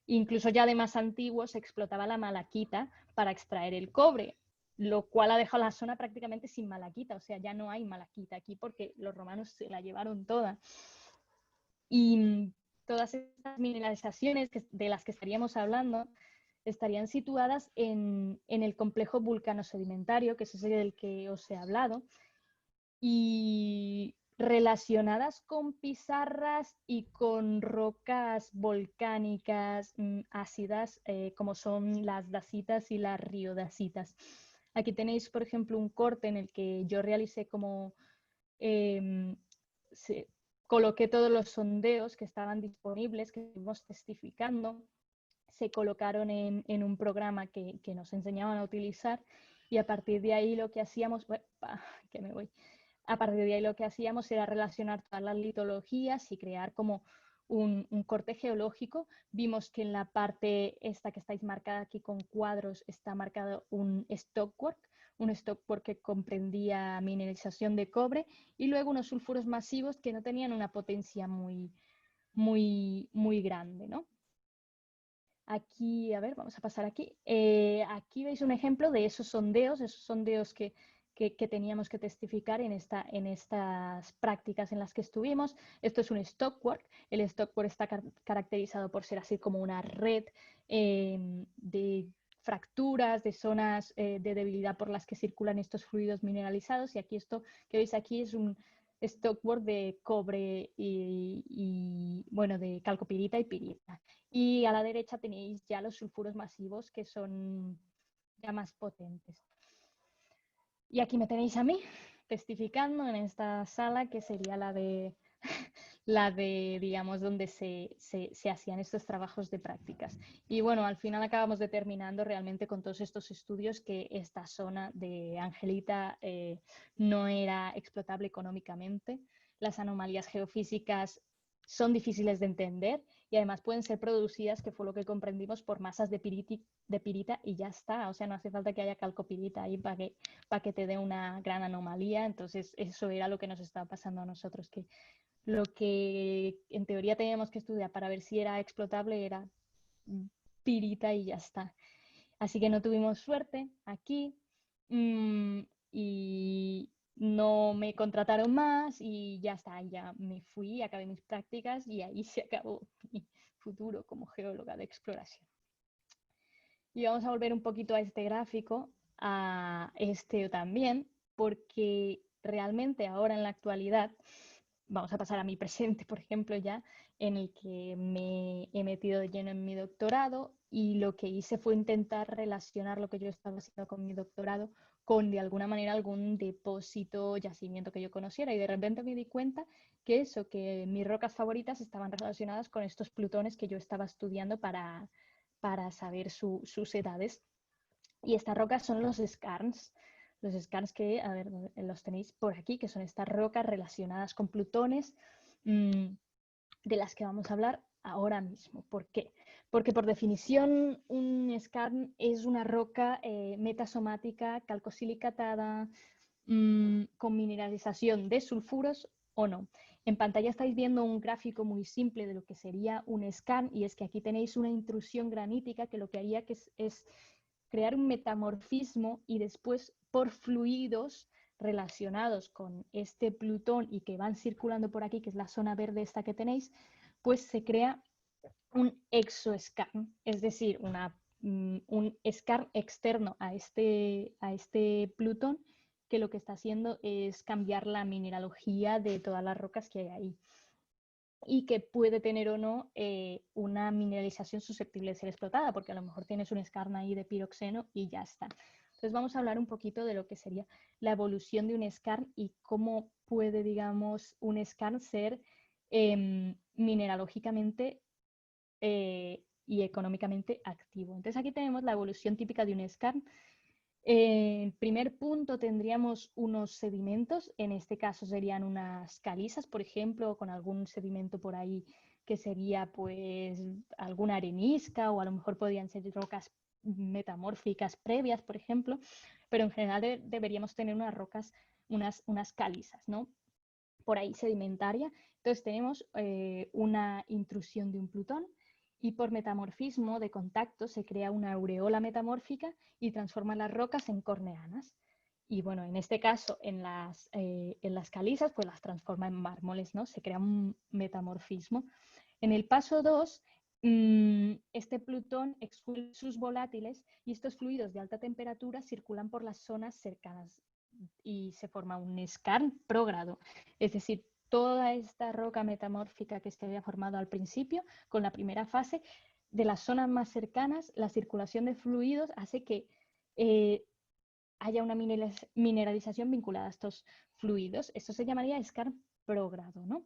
Incluso ya de más antiguo se explotaba la malaquita para extraer el cobre, lo cual ha dejado la zona prácticamente sin malaquita, o sea, ya no hay malaquita aquí porque los romanos se la llevaron toda. Y todas estas mineralizaciones de las que estaríamos hablando estarían situadas en el complejo vulcano-sedimentario, que es ese del que os he hablado, y relacionadas con pizarras y con rocas volcánicas ácidas, como son las dacitas y las riodacitas. Aquí tenéis, por ejemplo, un corte en el que yo realicé como coloqué todos los sondeos que estaban disponibles, que estuvimos testificando, se colocaron en un programa que nos enseñaban a utilizar, y a partir de ahí lo que hacíamos, a partir de ahí lo que hacíamos era relacionar todas las litologías y crear como un corte geológico. Vimos que en la parte esta que estáis marcada aquí con cuadros está marcado un stockwork que comprendía mineralización de cobre, y luego unos sulfuros masivos que no tenían una potencia muy grande, ¿no? Aquí, a ver, vamos a pasar aquí. Aquí veis un ejemplo de esos sondeos que teníamos que testificar en estas prácticas en las que estuvimos. Esto es un stockwork. El stockwork está caracterizado por ser así como una red de fracturas, de zonas de debilidad por las que circulan estos fluidos mineralizados. Y aquí esto que veis aquí es un stockwork de cobre bueno, de calcopirita y pirita. Y a la derecha tenéis ya los sulfuros masivos, que son ya más potentes. Y aquí me tenéis a mí testificando en esta sala, que sería la de digamos, donde se hacían estos trabajos de prácticas. Y bueno, al final acabamos determinando realmente con todos estos estudios que esta zona de Angelita no era explotable económicamente. Las anomalías geofísicas son difíciles de entender y además pueden ser producidas, que fue lo que comprendimos, por masas de pirita y ya está. O sea, no hace falta que haya calcopirita ahí para que te dé una gran anomalía. Entonces, eso era lo que nos estaba pasando a nosotros, que lo que en teoría teníamos que estudiar para ver si era explotable era pirita y ya está. Así que no tuvimos suerte aquí y no me contrataron más y ya está, ya me fui, acabé mis prácticas y ahí se acabó mi futuro como geóloga de exploración. Y vamos a volver un poquito a este gráfico, a este también, porque realmente ahora en la actualidad, vamos a pasar a mi presente, por ejemplo, ya, en el que me he metido de lleno en mi doctorado, y lo que hice fue intentar relacionar lo que yo estaba haciendo con mi doctorado con, de alguna manera, algún depósito, yacimiento que yo conociera, y de repente me di cuenta que mis rocas favoritas estaban relacionadas con estos plutones que yo estaba estudiando para saber sus edades. Y estas rocas son los skarns. Los skarns que, a ver, los tenéis por aquí, que son estas rocas relacionadas con plutones, de las que vamos a hablar ahora mismo. ¿Por qué? Porque por definición un skarn es una roca metasomática, calcosilicatada, con mineralización de sulfuros o no. En pantalla estáis viendo un gráfico muy simple de lo que sería un skarn, y es que aquí tenéis una intrusión granítica que lo que haría es crear un metamorfismo, y después por fluidos relacionados con este plutón y que van circulando por aquí, que es la zona verde esta que tenéis, pues se crea un exoskarn, es decir, una un skarn externo a este Plutón, que lo que está haciendo es cambiar la mineralogía de todas las rocas que hay ahí y que puede tener o no una mineralización susceptible de ser explotada, porque a lo mejor tienes un skarn ahí de piroxeno y ya está. Entonces vamos a hablar un poquito de lo que sería la evolución de un skarn y cómo puede, digamos, un skarn ser mineralógicamente y económicamente activo. Entonces aquí tenemos la evolución típica de un skarn. En primer punto tendríamos unos sedimentos, en este caso serían unas calizas, por ejemplo, con algún sedimento por ahí que sería pues alguna arenisca o a lo mejor podrían ser rocas metamórficas previas, por ejemplo, pero en general deberíamos tener unas rocas, unas calizas, ¿no? Por ahí sedimentaria. Entonces tenemos una intrusión de un Plutón y por metamorfismo de contacto se crea una aureola metamórfica y transforma las rocas en corneanas. Y bueno, en este caso, en las calizas, pues las transforma en mármoles, ¿no? Se crea un metamorfismo. En el paso 2, este Plutón expulsa sus volátiles y estos fluidos de alta temperatura circulan por las zonas cercanas y se forma un skarn prógrado. Es decir, toda esta roca metamórfica que se había formado al principio, con la primera fase, de las zonas más cercanas, la circulación de fluidos hace que haya una mineralización vinculada a estos fluidos. Esto se llamaría skarn prógrado, ¿no?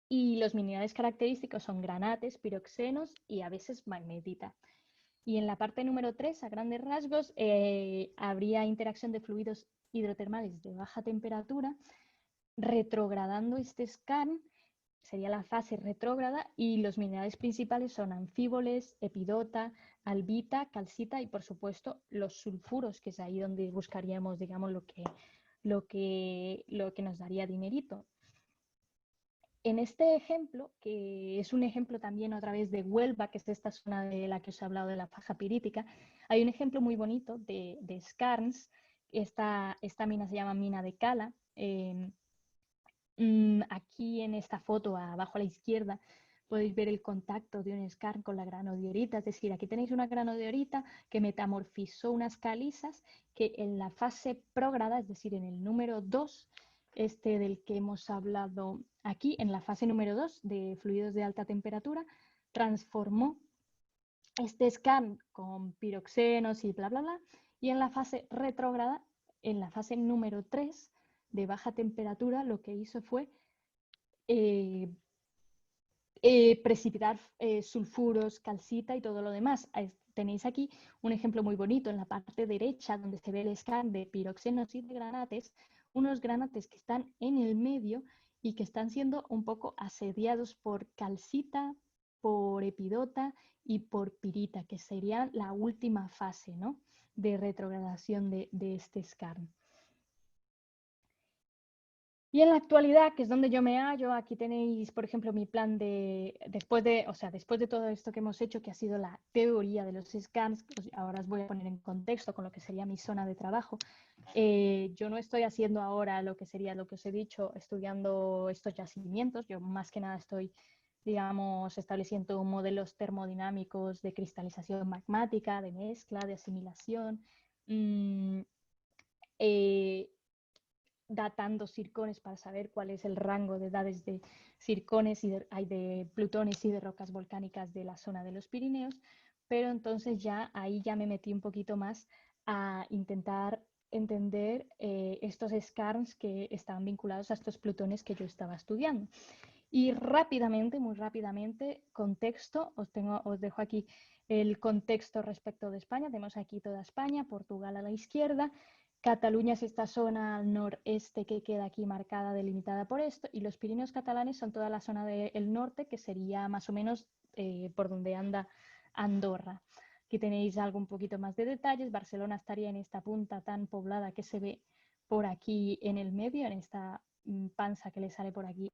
Y los minerales característicos son granates, piroxenos y a veces magnetita. Y en la parte número 3, a grandes rasgos, habría interacción de fluidos hidrotermales de baja temperatura, retrogradando este skarn, sería la fase retrógrada, y los minerales principales son anfíboles, epidota, albita, calcita y por supuesto los sulfuros, que es ahí donde buscaríamos, digamos, lo que nos daría dinerito. En este ejemplo, que es un ejemplo también otra vez de Huelva, que es esta zona de la que os he hablado de la faja pirítica, hay un ejemplo muy bonito de skarns. Esta mina se llama mina de Cala. Aquí en esta foto, abajo a la izquierda, podéis ver el contacto de un skarn con la granodiorita. Es decir, aquí tenéis una granodiorita que metamorfizó unas calizas que en la fase prógrada, es decir, en el número 2, del que hemos hablado aquí, en la fase número 2 de fluidos de alta temperatura, transformó este skarn con piroxenos y bla, bla, bla, y en la fase retrógrada, en la fase número 3 de baja temperatura, lo que hizo fue precipitar sulfuros, calcita y todo lo demás. Tenéis aquí un ejemplo muy bonito en la parte derecha donde se ve el skarn de piroxenos y de granates, unos granates que están en el medio y que están siendo un poco asediados por calcita, por epidota y por pirita, que sería la última fase, ¿no?, de retrogradación de este skarn. Y en la actualidad, que es donde yo me hallo, aquí tenéis, por ejemplo, mi plan después de todo esto que hemos hecho, que ha sido la teoría de los skarns, pues ahora os voy a poner en contexto con lo que sería mi zona de trabajo. Yo no estoy haciendo ahora lo que sería lo que os he dicho, estudiando estos yacimientos. Yo más que nada estoy, digamos, estableciendo modelos termodinámicos de cristalización magmática, de mezcla, de asimilación, datando zircones para saber cuál es el rango de edades de zircones y de plutones y de rocas volcánicas de la zona de los Pirineos, pero entonces ya ahí ya me metí un poquito más a intentar entender estos skarns que estaban vinculados a estos plutones que yo estaba estudiando. Y rápidamente, muy rápidamente, contexto, os dejo aquí el contexto respecto de España. Tenemos aquí toda España, Portugal a la izquierda, Cataluña es esta zona al noreste que queda aquí marcada, delimitada por esto, y los Pirineos catalanes son toda la zona del norte, que sería más o menos por donde anda Andorra. Aquí tenéis algo un poquito más de detalles. Barcelona estaría en esta punta tan poblada que se ve por aquí en el medio, en esta panza que le sale por aquí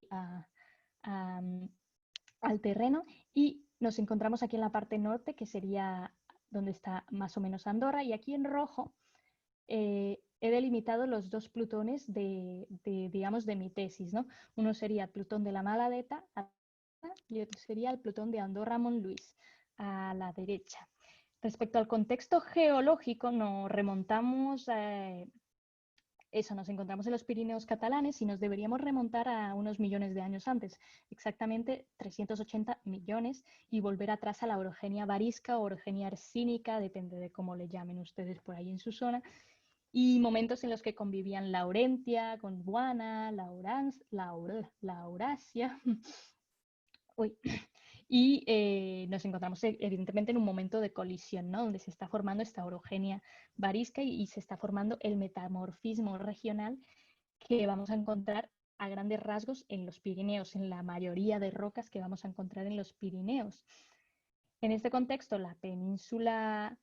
al terreno, y nos encontramos aquí en la parte norte, que sería donde está más o menos Andorra, y aquí en rojo he delimitado los dos plutones digamos, de mi tesis, ¿no? Uno sería el Plutón de la Maladeta y otro sería el Plutón de Andorra Montluís a la derecha. Respecto al contexto geológico, nos remontamos, nos encontramos en los Pirineos catalanes y nos deberíamos remontar a unos millones de años antes, exactamente 380 millones, y volver atrás a la orogenia varisca o orogenia arsínica, depende de cómo le llamen ustedes por ahí en su zona, y momentos en los que convivían Laurentia, Gondwana, Laurasia. Uy. Y nos encontramos evidentemente en un momento de colisión, ¿no? Donde se está formando esta orogenia varisca y se está formando el metamorfismo regional que vamos a encontrar a grandes rasgos en los Pirineos, en la mayoría de rocas que vamos a encontrar en los Pirineos. En este contexto, la península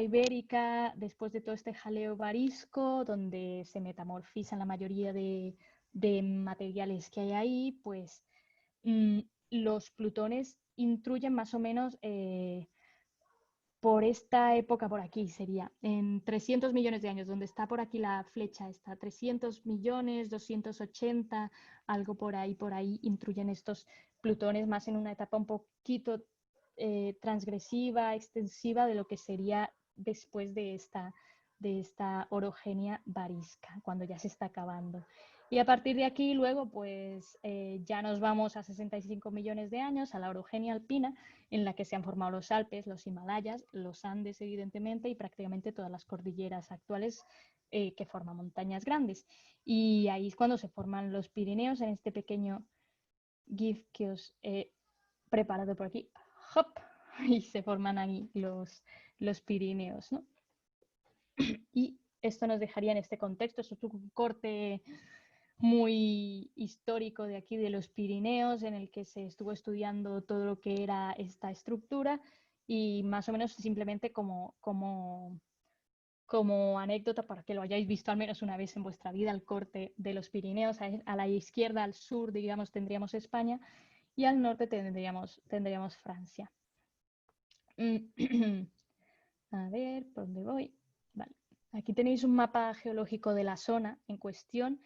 ibérica, después de todo este jaleo varisco, donde se metamorfizan la mayoría de materiales que hay ahí, pues los plutones intruyen más o menos por esta época, por aquí sería, en 300 millones de años, donde está por aquí la flecha, está 300 millones, 280, algo por ahí intruyen estos plutones más en una etapa un poquito transgresiva, extensiva de lo que sería después de esta orogenia varisca, cuando ya se está acabando. Y a partir de aquí, luego, pues ya nos vamos a 65 millones de años, a la orogenia alpina, en la que se han formado los Alpes, los Himalayas, los Andes, evidentemente, y prácticamente todas las cordilleras actuales que forman montañas grandes. Y ahí es cuando se forman los Pirineos, en este pequeño GIF que os he preparado por aquí. ¡Hop! Y se forman ahí los Pirineos, ¿no? Y esto nos dejaría en este contexto, es un corte muy histórico de aquí de los Pirineos, en el que se estuvo estudiando todo lo que era esta estructura y más o menos simplemente como anécdota para que lo hayáis visto al menos una vez en vuestra vida, el corte de los Pirineos. A la izquierda, al sur, digamos, tendríamos España y al norte tendríamos Francia. A ver, ¿por dónde voy? Vale. Aquí tenéis un mapa geológico de la zona en cuestión,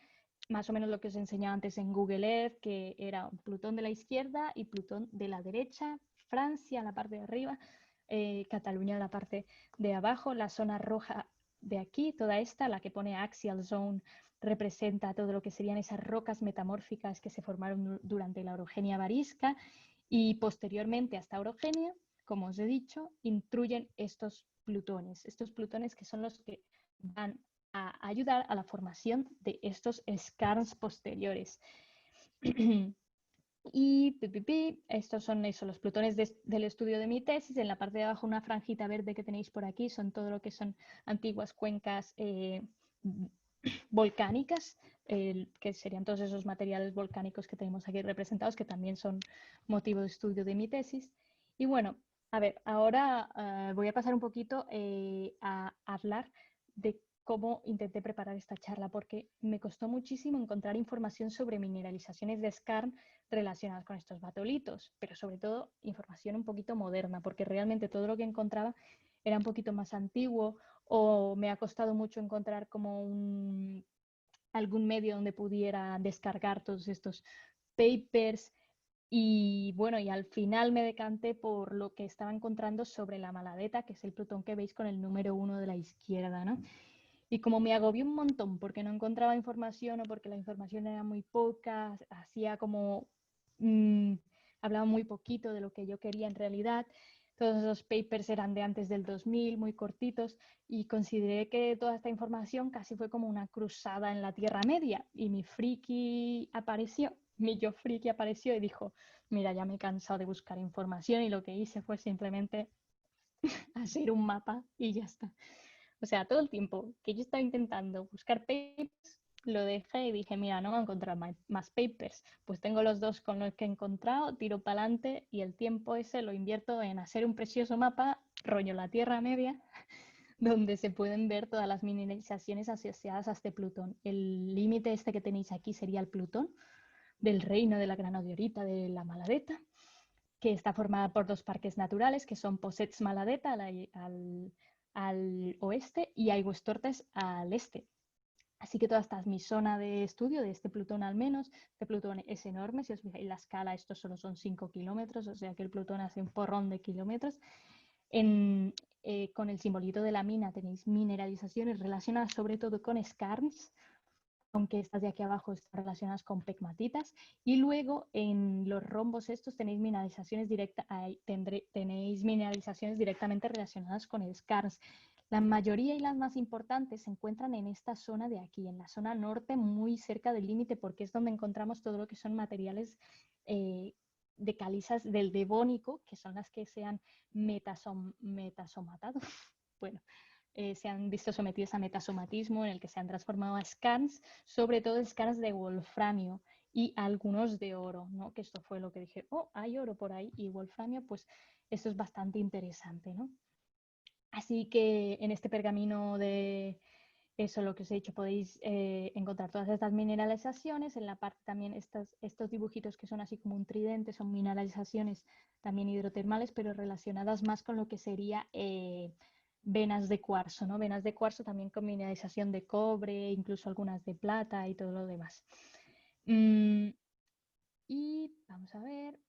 más o menos lo que os enseñaba antes en Google Earth, que era Plutón de la izquierda y Plutón de la derecha, Francia en la parte de arriba, Cataluña en la parte de abajo, la zona roja de aquí, toda esta, la que pone Axial Zone, representa todo lo que serían esas rocas metamórficas que se formaron durante la orogenia varisca y posteriormente a esta orogenia, como os he dicho, intruyen estos plutones que son los que van a ayudar a la formación de estos skarns posteriores. Y estos son los plutones del estudio de mi tesis. En la parte de abajo una franjita verde que tenéis por aquí son todo lo que son antiguas cuencas volcánicas, que serían todos esos materiales volcánicos que tenemos aquí representados, que también son motivo de estudio de mi tesis. Y bueno, a ver, ahora voy a pasar un poquito a hablar de cómo intenté preparar esta charla, porque me costó muchísimo encontrar información sobre mineralizaciones de skarn relacionadas con estos batolitos, pero sobre todo información un poquito moderna, porque realmente todo lo que encontraba era un poquito más antiguo o me ha costado mucho encontrar como algún medio donde pudiera descargar todos estos papers. Y bueno, y al final me decanté por lo que estaba encontrando sobre la Maladeta, que es el Plutón que veis con el número 1 de la izquierda, ¿no? Y como me agobié un montón porque no encontraba información o porque la información era muy poca, hacía como hablaba muy poquito de lo que yo quería en realidad. Todos esos papers eran de antes del 2000, muy cortitos, y consideré que toda esta información casi fue como una cruzada en la Tierra Media. Y mi yo friki apareció y dijo, mira, ya me he cansado de buscar información, y lo que hice fue simplemente hacer un mapa y ya está. O sea, todo el tiempo que yo estaba intentando buscar papers, lo dejé y dije, mira, no voy a encontrar más papers. Pues tengo los dos con los que he encontrado, tiro para adelante y el tiempo ese lo invierto en hacer un precioso mapa, rollo la Tierra Media, donde se pueden ver todas las mineralizaciones asociadas a este Plutón. El límite este que tenéis aquí sería el Plutón del reino de la granodiorita de la Maladeta, que está formada por dos parques naturales, que son Possets Maladeta al oeste y Aigüestortes al este. Así que toda esta es mi zona de estudio de este Plutón al menos. Este Plutón es enorme, si os fijáis la escala, estos solo son 5 kilómetros, o sea que el Plutón hace un porrón de kilómetros. Con el simbolito de la mina tenéis mineralizaciones relacionadas sobre todo con skarns, aunque estas de aquí abajo están relacionadas con pegmatitas, y luego en los rombos estos tenéis mineralizaciones tenéis mineralizaciones directamente relacionadas con skarns. La mayoría y las más importantes se encuentran en esta zona de aquí, en la zona norte, muy cerca del límite, porque es donde encontramos todo lo que son materiales de calizas del devónico, que son las que se han metasomatado. Bueno, se han visto sometidos a metasomatismo en el que se han transformado a skarns, sobre todo skarns de wolframio y algunos de oro, ¿no? Que esto fue lo que dije, oh, hay oro por ahí y wolframio, pues esto es bastante interesante, ¿no? Así que en este pergamino de eso, lo que os he dicho, podéis encontrar todas estas mineralizaciones. En la parte también estos dibujitos que son así como un tridente, son mineralizaciones también hidrotermales, pero relacionadas más con lo que sería venas de cuarzo, ¿no? Venas de cuarzo también con mineralización de cobre, incluso algunas de plata y todo lo demás. Y vamos a ver.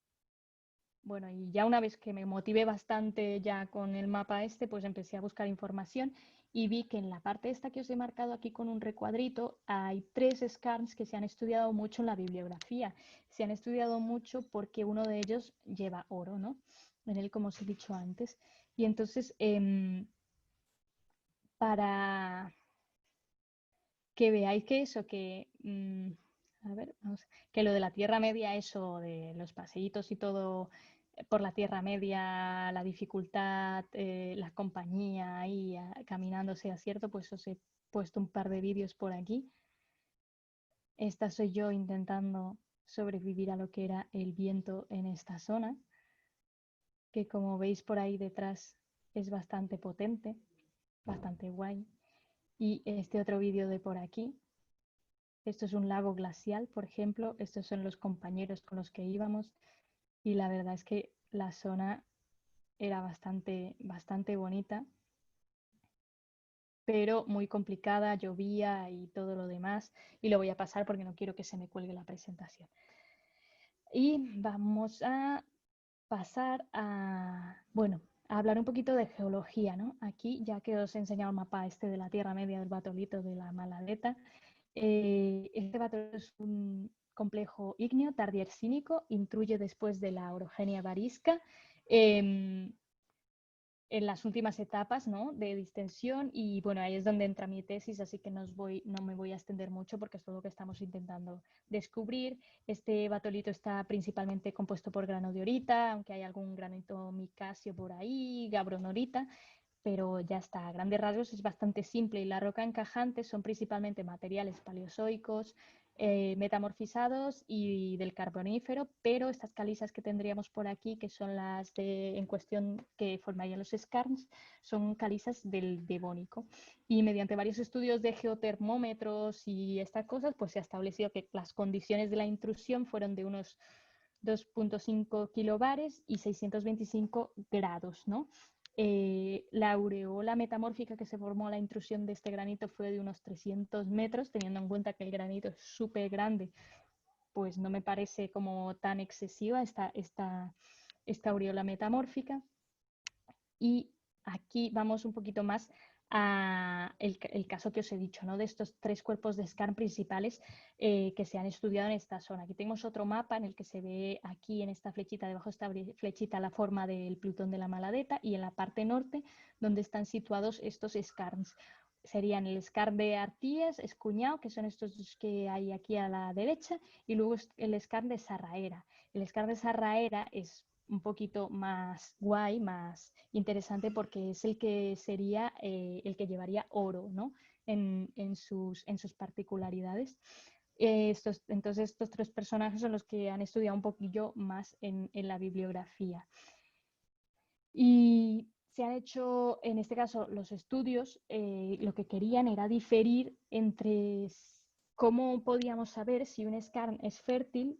Bueno, y ya una vez que me motivé bastante ya con el mapa este, pues empecé a buscar información y vi que en la parte esta que os he marcado aquí con un recuadrito hay 3 skarns que se han estudiado mucho en la bibliografía. Se han estudiado mucho porque uno de ellos lleva oro, ¿no? En él, como os he dicho antes. Y entonces, para que veáis que eso, a ver, que lo de la Tierra Media, eso de los paseítos y todo por la Tierra Media, la dificultad, la compañía ahí caminando sea cierto, pues os he puesto un par de vídeos por aquí. Esta soy yo intentando sobrevivir a lo que era el viento en esta zona, que como veis por ahí detrás es bastante potente, bastante guay. Y este otro vídeo de por aquí, esto es un lago glacial, por ejemplo, estos son los compañeros con los que íbamos y la verdad es que la zona era bastante bonita, pero muy complicada, llovía y todo lo demás, y lo voy a pasar porque no quiero que se me cuelgue la presentación. Y vamos a pasar bueno, a hablar un poquito de geología, ¿no? Aquí, ya que os he enseñado el mapa este de la Tierra Media del batolito de la Maladeta, este batolito es un complejo ígneo tardiercínico, intruye después de la orogenia varisca en las últimas etapas, ¿no?, de distensión, y bueno, ahí es donde entra mi tesis, así que no me voy a extender mucho porque es todo lo que estamos intentando descubrir. Este batolito está principalmente compuesto por granodiorita, aunque hay algún granito micasio por ahí, gabronorita, pero ya está, a grandes rasgos es bastante simple, y la roca encajante son principalmente materiales paleozoicos, metamorfizados y del carbonífero, pero estas calizas que tendríamos por aquí, que son las en cuestión que formarían los skarns, son calizas del devónico. Y mediante varios estudios de geotermómetros y estas cosas, pues se ha establecido que las condiciones de la intrusión fueron de unos 2.5 kilobares y 625 grados, ¿no? La aureola metamórfica que se formó a la intrusión de este granito fue de unos 300 metros, teniendo en cuenta que el granito es súper grande, pues no me parece como tan excesiva esta aureola metamórfica. Y aquí vamos un poquito más a el caso que os he dicho, ¿no?, de estos 3 cuerpos de skarn principales que se han estudiado en esta zona. Aquí tenemos otro mapa en el que se ve aquí en esta flechita, debajo de esta flechita, la forma del Plutón de la Maladeta, y en la parte norte donde están situados estos skarns. Serían el skarn de Arties, Escuñado, que son estos que hay aquí a la derecha, y luego el skarn de Sarraera. El skarn de Sarraera es un poquito más guay, más interesante, porque es el que sería el que llevaría oro, ¿no?, en sus particularidades. Entonces estos 3 personajes son los que han estudiado un poquillo más en la bibliografía. Y se han hecho, en este caso, los estudios, lo que querían era diferir entre cómo podíamos saber si un skarn es fértil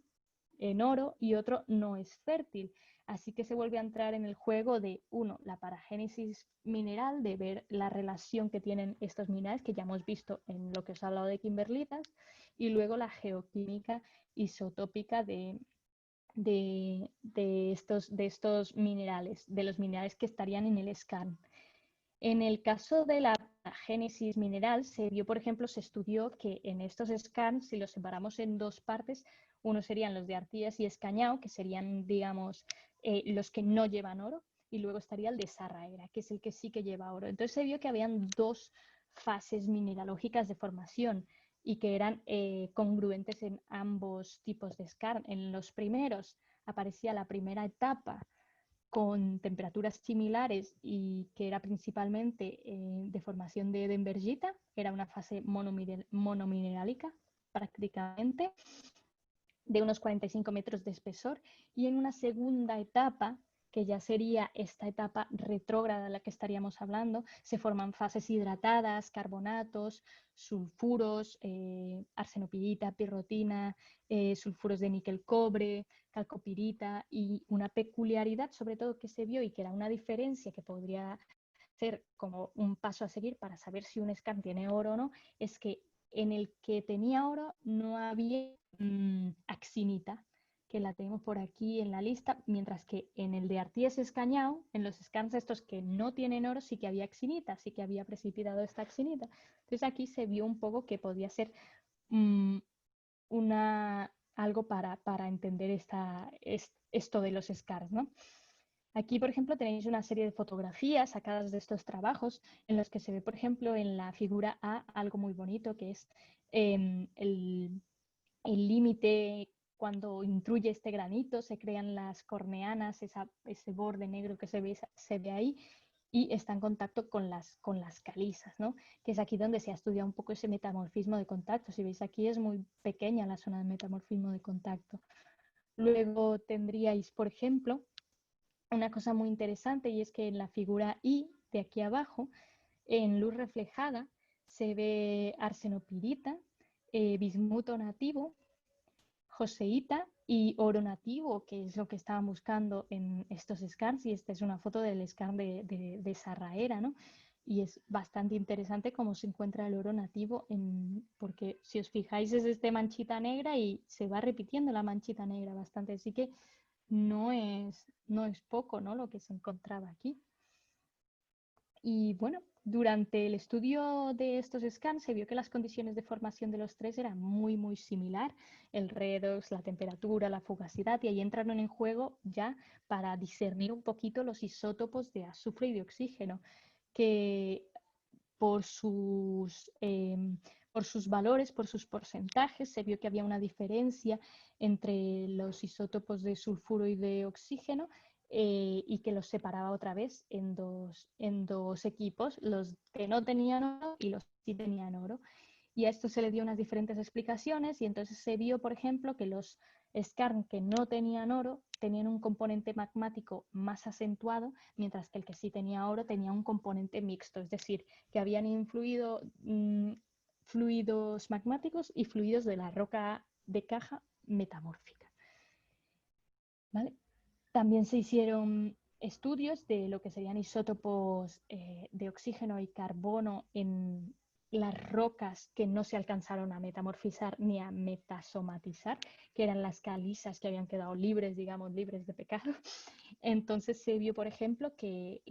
en oro y otro no es fértil. Así que se vuelve a entrar en el juego de, uno, la paragénesis mineral, de ver la relación que tienen estos minerales, que ya hemos visto en lo que os he hablado de kimberlitas, y luego la geoquímica isotópica de de estos minerales, de los minerales que estarían en el scan. En el caso de la génesis mineral, se vio, por ejemplo, se estudió que en estos scans, si los separamos en dos partes, uno serían los de Artigas y Escañao, que serían, digamos, los que no llevan oro, y luego estaría el de Sarraera, que es el que sí que lleva oro. Entonces se vio que habían dos fases mineralógicas de formación y que eran congruentes en ambos tipos de skarn. En los primeros aparecía la primera etapa con temperaturas similares y que era principalmente de formación de edenbergita, era una fase monominerálica prácticamente, de unos 45 metros de espesor, y en una segunda etapa, que ya sería esta etapa retrógrada de la que estaríamos hablando, se forman fases hidratadas, carbonatos, sulfuros, arsenopirita, pirrotina, sulfuros de níquel-cobre, calcopirita, y una peculiaridad sobre todo que se vio y que era una diferencia que podría ser como un paso a seguir para saber si un skarn tiene oro o no, es que en el que tenía oro no había axinita, que la tenemos por aquí en la lista, mientras que en el de Artigas Escañao, en los scans estos que no tienen oro, sí que había axinita, sí que había precipitado esta axinita. Entonces aquí se vio un poco que podía ser algo para entender esto de los scars, ¿no? Aquí, por ejemplo, tenéis una serie de fotografías sacadas de estos trabajos en los que se ve, por ejemplo, en la figura A algo muy bonito, que es el límite cuando intruye este granito, se crean las corneanas, ese borde negro que se ve ahí, y está en contacto con las calizas, ¿no? Que es aquí donde se ha estudiado un poco ese metamorfismo de contacto. Si veis aquí es muy pequeña la zona de metamorfismo de contacto. Luego tendríais, por ejemplo, una cosa muy interesante, y es que en la figura I de aquí abajo, en luz reflejada, se ve arsenopirita, bismuto nativo, joseíta y oro nativo, que es lo que estaban buscando en estos scans, y esta es una foto del scan de Sarraera, ¿no? Y es bastante interesante cómo se encuentra el oro nativo, porque si os fijáis es esta manchita negra y se va repitiendo la manchita negra bastante, así que no es poco, ¿no?, lo que se encontraba aquí. Y bueno, durante el estudio de estos scans se vio que las condiciones de formación de los tres eran muy similar, el redox, la temperatura, la fugacidad, y ahí entraron en juego ya para discernir un poquito los isótopos de azufre y de oxígeno, que por sus valores, por sus porcentajes, se vio que había una diferencia entre los isótopos de sulfuro y de oxígeno, y que los separaba otra vez en dos equipos, los que no tenían oro y los que sí tenían oro. Y a esto se le dio unas diferentes explicaciones, y entonces se vio, por ejemplo, que los skarn que no tenían oro tenían un componente magmático más acentuado, mientras que el que sí tenía oro tenía un componente mixto, es decir, que habían influido fluidos magmáticos y fluidos de la roca de caja metamórfica. ¿Vale? También se hicieron estudios de lo que serían isótopos de oxígeno y carbono en las rocas que no se alcanzaron a metamorfizar ni a metasomatizar, que eran las calizas que habían quedado libres, digamos, libres de pecado. Entonces se vio, por ejemplo, que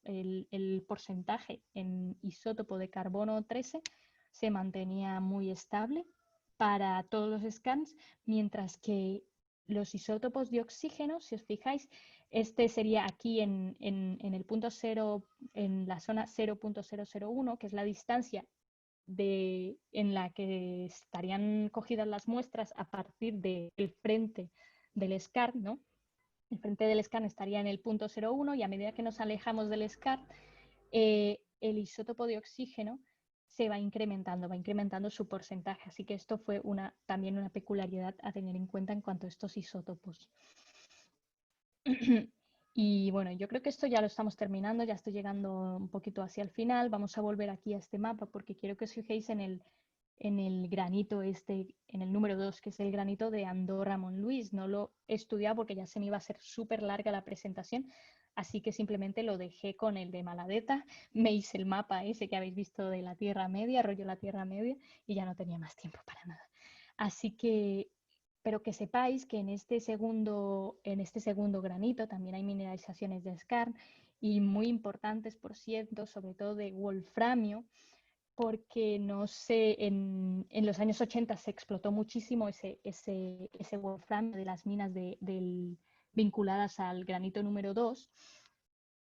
el porcentaje en isótopo de carbono 13 se mantenía muy estable para todos los scans, mientras que los isótopos de oxígeno, si os fijáis, este sería aquí en el punto 0, en la zona 0.001, que es la distancia en la que estarían cogidas las muestras a partir del frente del skarn, ¿no? El frente del skarn estaría en el punto 0,1, y a medida que nos alejamos del skarn, el isótopo de oxígeno se va incrementando su porcentaje. Así que esto fue también una peculiaridad a tener en cuenta en cuanto a estos isótopos. Y bueno, yo creo que esto ya lo estamos terminando, ya estoy llegando un poquito hacia el final. Vamos a volver aquí a este mapa porque quiero que os fijéis en el granito en el número 2, que es el granito de Andorra-Montluís. No lo he estudiado porque ya se me iba a hacer súper larga la presentación, así que simplemente lo dejé con el de Maladeta. Me hice el mapa ese que habéis visto de la Tierra Media, rollo la Tierra Media, y ya no tenía más tiempo para nada. Así que pero que sepáis que en este segundo granito también hay mineralizaciones de skarn y muy importantes, por cierto, sobre todo de wolframio, porque no sé, en los años 80 se explotó muchísimo ese wolframio de las minas vinculadas al granito número 2.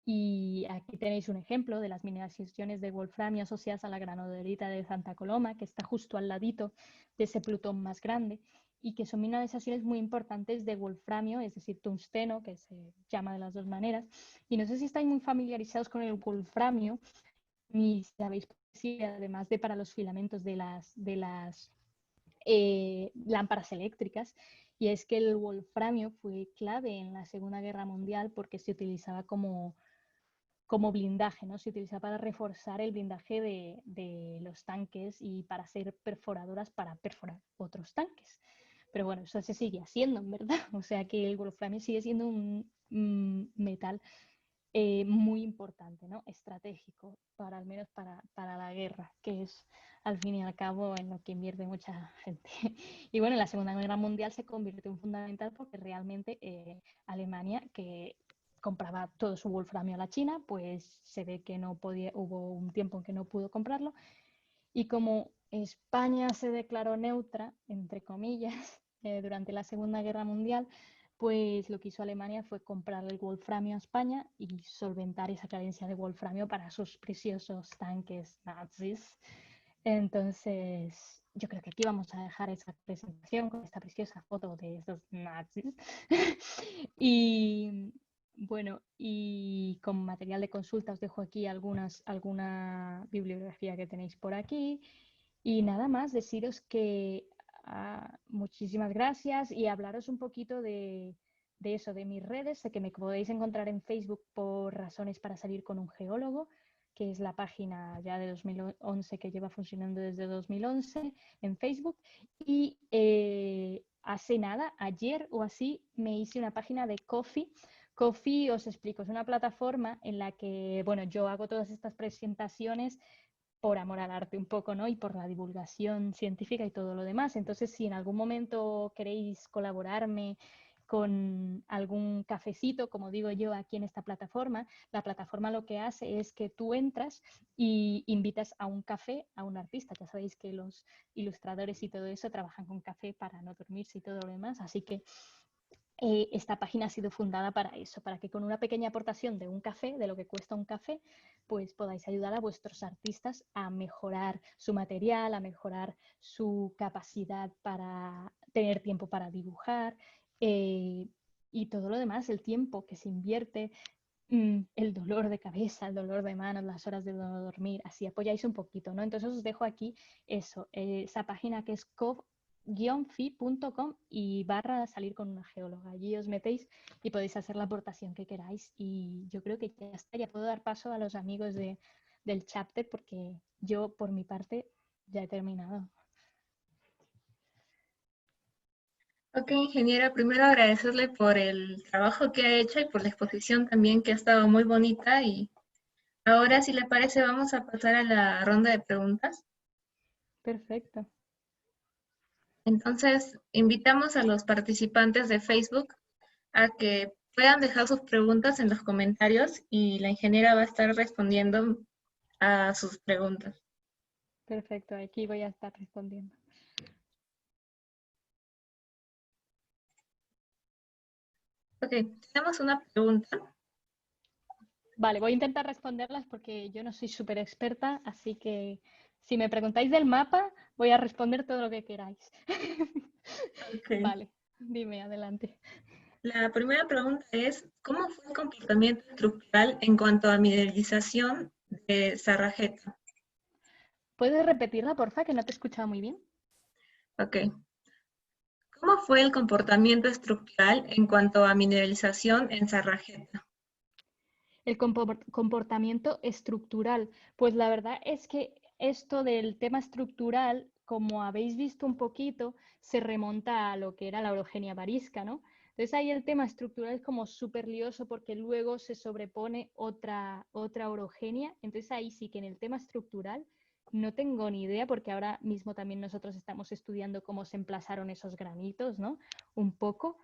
Y aquí tenéis un ejemplo de las mineralizaciones de wolframio asociadas a la granoderita de Santa Coloma, que está justo al ladito de ese plutón más grande, y que son mineralizaciones muy importantes de wolframio, es decir, tungsteno, que se llama de las dos maneras. Y no sé si estáis muy familiarizados con el wolframio, ni sabéis si además de para los filamentos de las lámparas eléctricas, y es que el wolframio fue clave en la Segunda Guerra Mundial porque se utilizaba como blindaje, ¿no? Se utiliza para reforzar el blindaje de los tanques y para hacer perforadoras para perforar otros tanques. Pero bueno, eso se sigue haciendo, en verdad. O sea que el wolframio sigue siendo un metal muy importante, ¿no? Estratégico, al menos para la guerra, que es al fin y al cabo en lo que invierte mucha gente. Y bueno, en la Segunda Guerra Mundial se convirtió en fundamental porque realmente Alemania, que compraba todo su wolframio a la China, pues se ve que no podía, hubo un tiempo en que no pudo comprarlo, y como España se declaró neutra, entre comillas, durante la Segunda Guerra Mundial, pues lo que hizo Alemania fue comprarle el wolframio a España y solventar esa carencia de wolframio para sus preciosos tanques nazis. Entonces, yo creo que aquí vamos a dejar esa presentación con esta preciosa foto de esos nazis. Y bueno, y como material de consulta os dejo aquí alguna bibliografía que tenéis por aquí. Y nada más, deciros que muchísimas gracias y hablaros un poquito de eso, de mis redes, de que me podéis encontrar en Facebook por Razones para Salir con un Geólogo, que es la página ya de 2011 que lleva funcionando desde 2011 en Facebook. Y hace nada, ayer o así, me hice una página de Ko-fi. Ko-fi, os explico, es una plataforma en la que, bueno, yo hago todas estas presentaciones por amor al arte un poco, ¿no? Y por la divulgación científica y todo lo demás. Entonces, si en algún momento queréis colaborarme con algún cafecito, como digo yo aquí en esta plataforma, la plataforma lo que hace es que tú entras y invitas a un café a un artista. Ya sabéis que los ilustradores y todo eso trabajan con café para no dormirse y todo lo demás, así que esta página ha sido fundada para eso, para que con una pequeña aportación de un café, de lo que cuesta un café, pues podáis ayudar a vuestros artistas a mejorar su material, a mejorar su capacidad para tener tiempo para dibujar y todo lo demás, el tiempo que se invierte, el dolor de cabeza, el dolor de manos, las horas de no dormir, así apoyáis un poquito, ¿no? Entonces os dejo aquí eso, esa página que es fi.com y /salir con una geóloga. Allí os metéis y podéis hacer la aportación que queráis. Y yo creo que ya está, ya puedo dar paso a los amigos del chapter porque yo, por mi parte, ya he terminado. Ok, ingeniera, primero agradecerle por el trabajo que ha hecho y por la exposición también que ha estado muy bonita. Y ahora, si le parece, vamos a pasar a la ronda de preguntas. Perfecto. Entonces, invitamos a los participantes de Facebook a que puedan dejar sus preguntas en los comentarios y la ingeniera va a estar respondiendo a sus preguntas. Perfecto, aquí voy a estar respondiendo. Ok, tenemos una pregunta. Vale, voy a intentar responderlas porque yo no soy súper experta, así que si me preguntáis del mapa, voy a responder todo lo que queráis. Okay. Vale, dime, adelante. La primera pregunta es, ¿cómo fue el comportamiento estructural en cuanto a mineralización de Sarrajeta? ¿Puedes repetirla, porfa, que no te he escuchado muy bien? Ok. ¿Cómo fue el comportamiento estructural en cuanto a mineralización en Sarrajeta? El comportamiento estructural. Pues la verdad es que esto del tema estructural, como habéis visto un poquito, se remonta a lo que era la orogenia varisca, ¿no? Entonces ahí el tema estructural es como súper lioso porque luego se sobrepone otra orogenia. Entonces ahí sí que en el tema estructural no tengo ni idea, porque ahora mismo también nosotros estamos estudiando cómo se emplazaron esos granitos, ¿no? Un poco.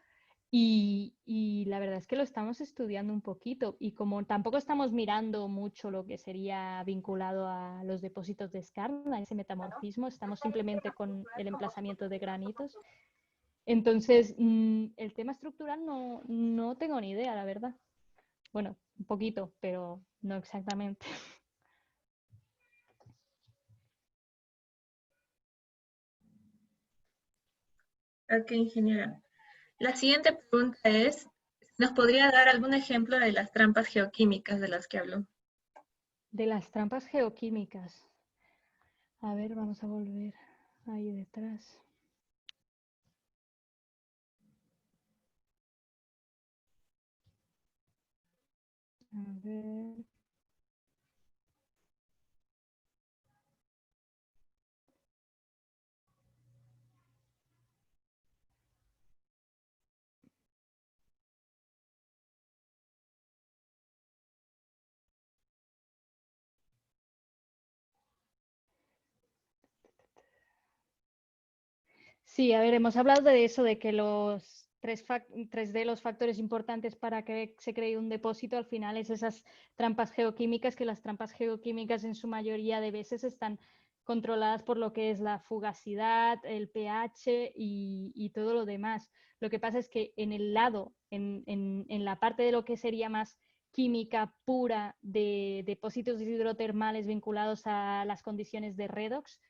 Y la verdad es que lo estamos estudiando un poquito. Y como tampoco estamos mirando mucho lo que sería vinculado a los depósitos de skarn, a ese metamorfismo, estamos simplemente con el emplazamiento de granitos. Entonces, el tema estructural no tengo ni idea, la verdad. Bueno, un poquito, pero no exactamente. Ok, ingeniera. La siguiente pregunta es, ¿nos podría dar algún ejemplo de las trampas geoquímicas de las que habló? De las trampas geoquímicas. A ver, vamos a volver ahí detrás. A ver. Sí, a ver, hemos hablado de eso, de que los tres de los factores importantes para que se cree un depósito al final es esas trampas geoquímicas, que las trampas geoquímicas en su mayoría de veces están controladas por lo que es la fugacidad, el pH y todo lo demás. Lo que pasa es que en el lado, en la parte de lo que sería más química pura de depósitos hidrotermales vinculados a las condiciones de redox,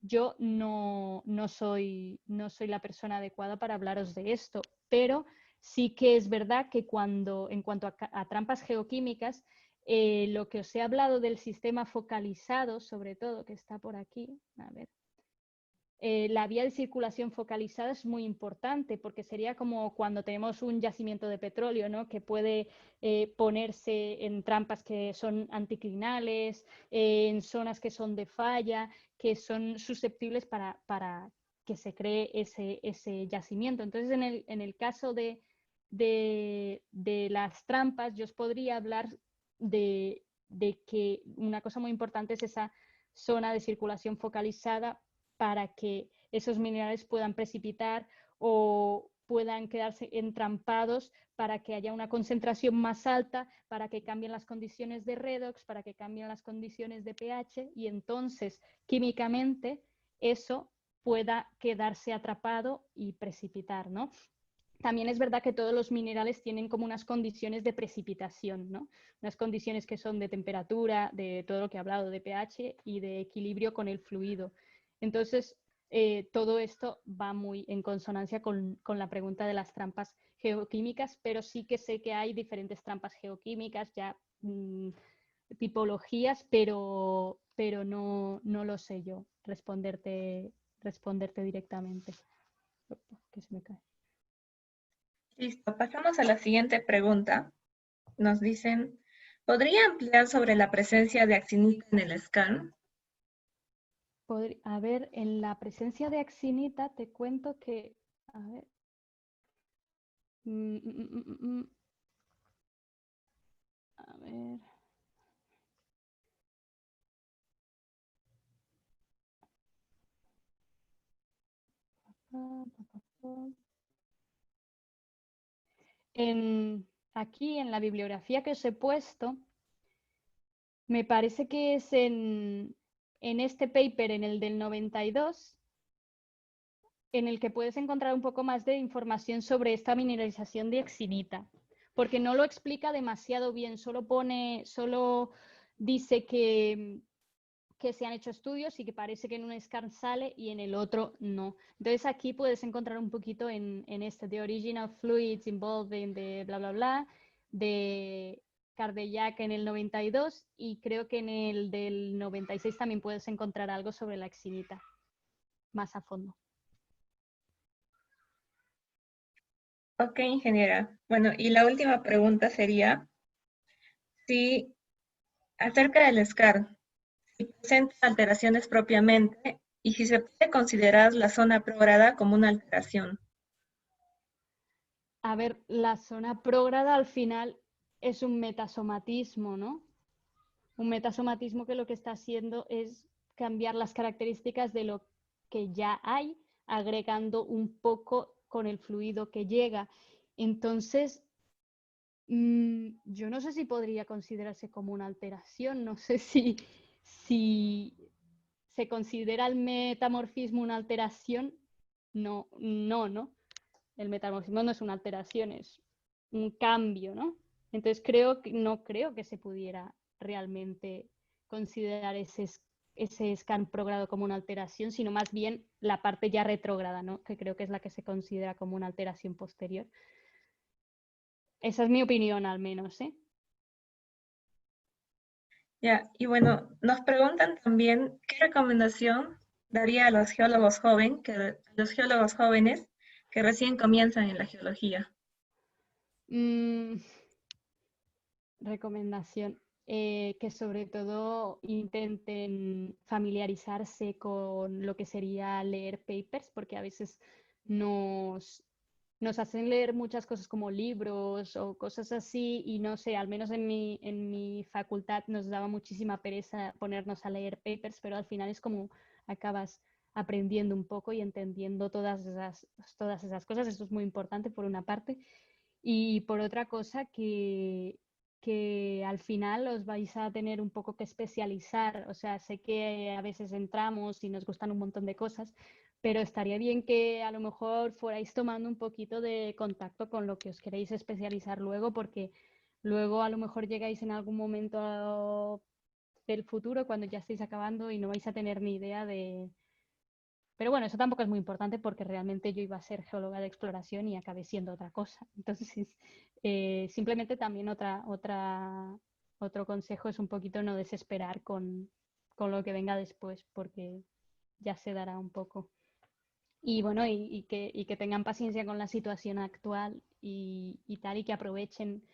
yo no soy la persona adecuada para hablaros de esto, pero sí que es verdad que en cuanto a trampas geoquímicas, lo que os he hablado del sistema focalizado, sobre todo, que está por aquí, a ver, la vía de circulación focalizada es muy importante, porque sería como cuando tenemos un yacimiento de petróleo, ¿no? Que puede ponerse en trampas que son anticlinales, en zonas que son de falla, que son susceptibles para que se cree ese yacimiento. Entonces, en el caso de las trampas, yo os podría hablar de que una cosa muy importante es esa zona de circulación focalizada, para que esos minerales puedan precipitar o puedan quedarse entrampados, para que haya una concentración más alta, para que cambien las condiciones de redox, para que cambien las condiciones de pH, y entonces químicamente eso pueda quedarse atrapado y precipitar, ¿no? También es verdad que todos los minerales tienen como unas condiciones de precipitación, ¿no? Unas condiciones que son de temperatura, de todo lo que he hablado, de pH y de equilibrio con el fluido. Entonces, todo esto va muy en consonancia con la pregunta de las trampas geoquímicas, pero sí que sé que hay diferentes trampas geoquímicas, ya tipologías, pero no lo sé yo responderte directamente. Que se me cae. Listo, pasamos a la siguiente pregunta. Nos dicen, ¿podría ampliar sobre la presencia de actinita en el scan? A ver, en la presencia de actinita te cuento que, a ver, a ver, aquí en la bibliografía que os he puesto, me parece que es en este paper, en el del 92, en el que puedes encontrar un poco más de información sobre esta mineralización de actinita, porque no lo explica demasiado bien, solo dice que se han hecho estudios y que parece que en un scan sale y en el otro no. Entonces aquí puedes encontrar un poquito en este de Original Fluids Involving de bla bla bla, de Cardellac en el 92, y creo que en el del 96 también puedes encontrar algo sobre la actinita más a fondo. Ok, ingeniera. Bueno, y la última pregunta sería, si acerca del SCAR, si presenta alteraciones propiamente y si se puede considerar la zona prógrada como una alteración. A ver, la zona prógrada al final es un metasomatismo, ¿no? Un metasomatismo que lo que está haciendo es cambiar las características de lo que ya hay, agregando un poco con el fluido que llega. Entonces, yo no sé si podría considerarse como una alteración, no sé si se considera el metamorfismo una alteración. No. El metamorfismo no es una alteración, es un cambio, ¿no? Entonces no creo que se pudiera realmente considerar ese scan progrado como una alteración, sino más bien la parte ya retrógrada, ¿no? Que creo que es la que se considera como una alteración posterior. Esa es mi opinión, al menos, ¿eh? Ya, y bueno, nos preguntan también qué recomendación daría a los geólogos jóvenes que recién comienzan en la geología. Recomendación. Que sobre todo intenten familiarizarse con lo que sería leer papers, porque a veces nos hacen leer muchas cosas como libros o cosas así, y no sé, al menos en mi facultad nos daba muchísima pereza ponernos a leer papers, pero al final es como acabas aprendiendo un poco y entendiendo todas esas cosas. Eso es muy importante por una parte. Y por otra cosa, que al final os vais a tener un poco que especializar. O sea, sé que a veces entramos y nos gustan un montón de cosas, pero estaría bien que a lo mejor fuerais tomando un poquito de contacto con lo que os queréis especializar luego, porque luego a lo mejor llegáis en algún momento del futuro cuando ya estéis acabando y no vais a tener ni idea de... Pero bueno, eso tampoco es muy importante porque realmente yo iba a ser geóloga de exploración y acabé siendo otra cosa. Entonces, simplemente también otro consejo es un poquito no desesperar con lo que venga después, porque ya se dará un poco. Y bueno, y que tengan paciencia con la situación actual y tal, y que aprovechen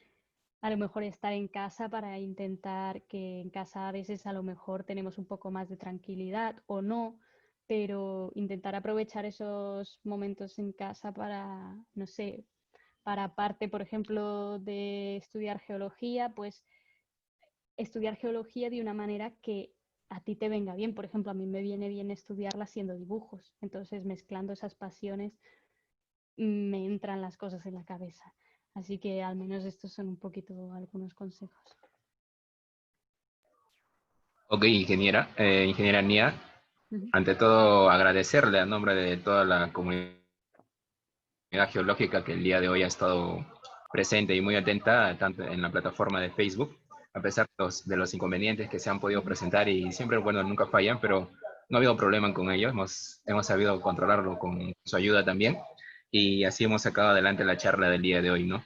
a lo mejor estar en casa para intentar, que en casa a veces a lo mejor tenemos un poco más de tranquilidad o no, pero intentar aprovechar esos momentos en casa para, no sé, para aparte, por ejemplo, de estudiar geología, pues estudiar geología de una manera que a ti te venga bien. Por ejemplo, a mí me viene bien estudiarla haciendo dibujos, entonces mezclando esas pasiones me entran las cosas en la cabeza. Así que al menos estos son un poquito algunos consejos. Ok, ingeniera Nia, ante todo agradecerle a nombre de toda la comunidad geológica que el día de hoy ha estado presente y muy atenta tanto en la plataforma de Facebook, a pesar de los inconvenientes que se han podido presentar, y siempre, bueno, nunca fallan, pero no ha habido problema con ello, hemos sabido controlarlo con su ayuda también, y así hemos sacado adelante la charla del día de hoy, ¿no?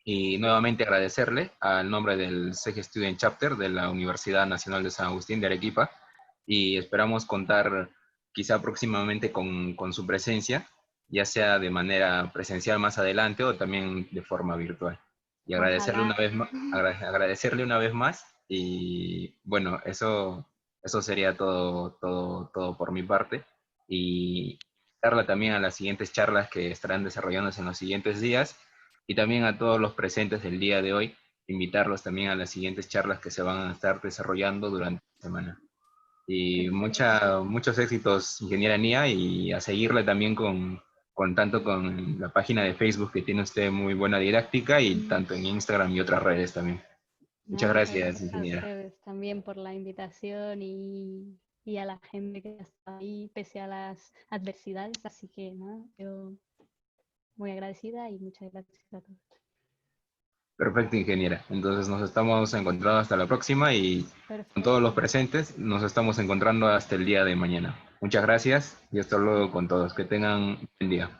Y nuevamente agradecerle al nombre del CG Student Chapter de la Universidad Nacional de San Agustín de Arequipa, y esperamos contar quizá próximamente con su presencia, ya sea de manera presencial más adelante o también de forma virtual. Y agradecerle Ojalá. agradecerle una vez más, y bueno, eso sería todo por mi parte. Y invitarla también a las siguientes charlas que estarán desarrollándose en los siguientes días, y también a todos los presentes del día de hoy, invitarlos también a las siguientes charlas que se van a estar desarrollando durante la semana. Y muchos éxitos, ingeniera Nia, y a seguirle también tanto con la página de Facebook, que tiene usted muy buena didáctica, y tanto en Instagram y otras redes también. Muchas No, gracias, a ingeniera. ustedes también por la invitación y a la gente que está ahí pese a las adversidades. Así que nada, yo muy agradecida y muchas gracias a todos. Perfecto, ingeniera. Entonces nos estamos encontrando hasta la próxima, y con todos los Perfecto. presentes nos estamos encontrando hasta el día de mañana. Muchas gracias y hasta luego con todos. Que tengan un buen día.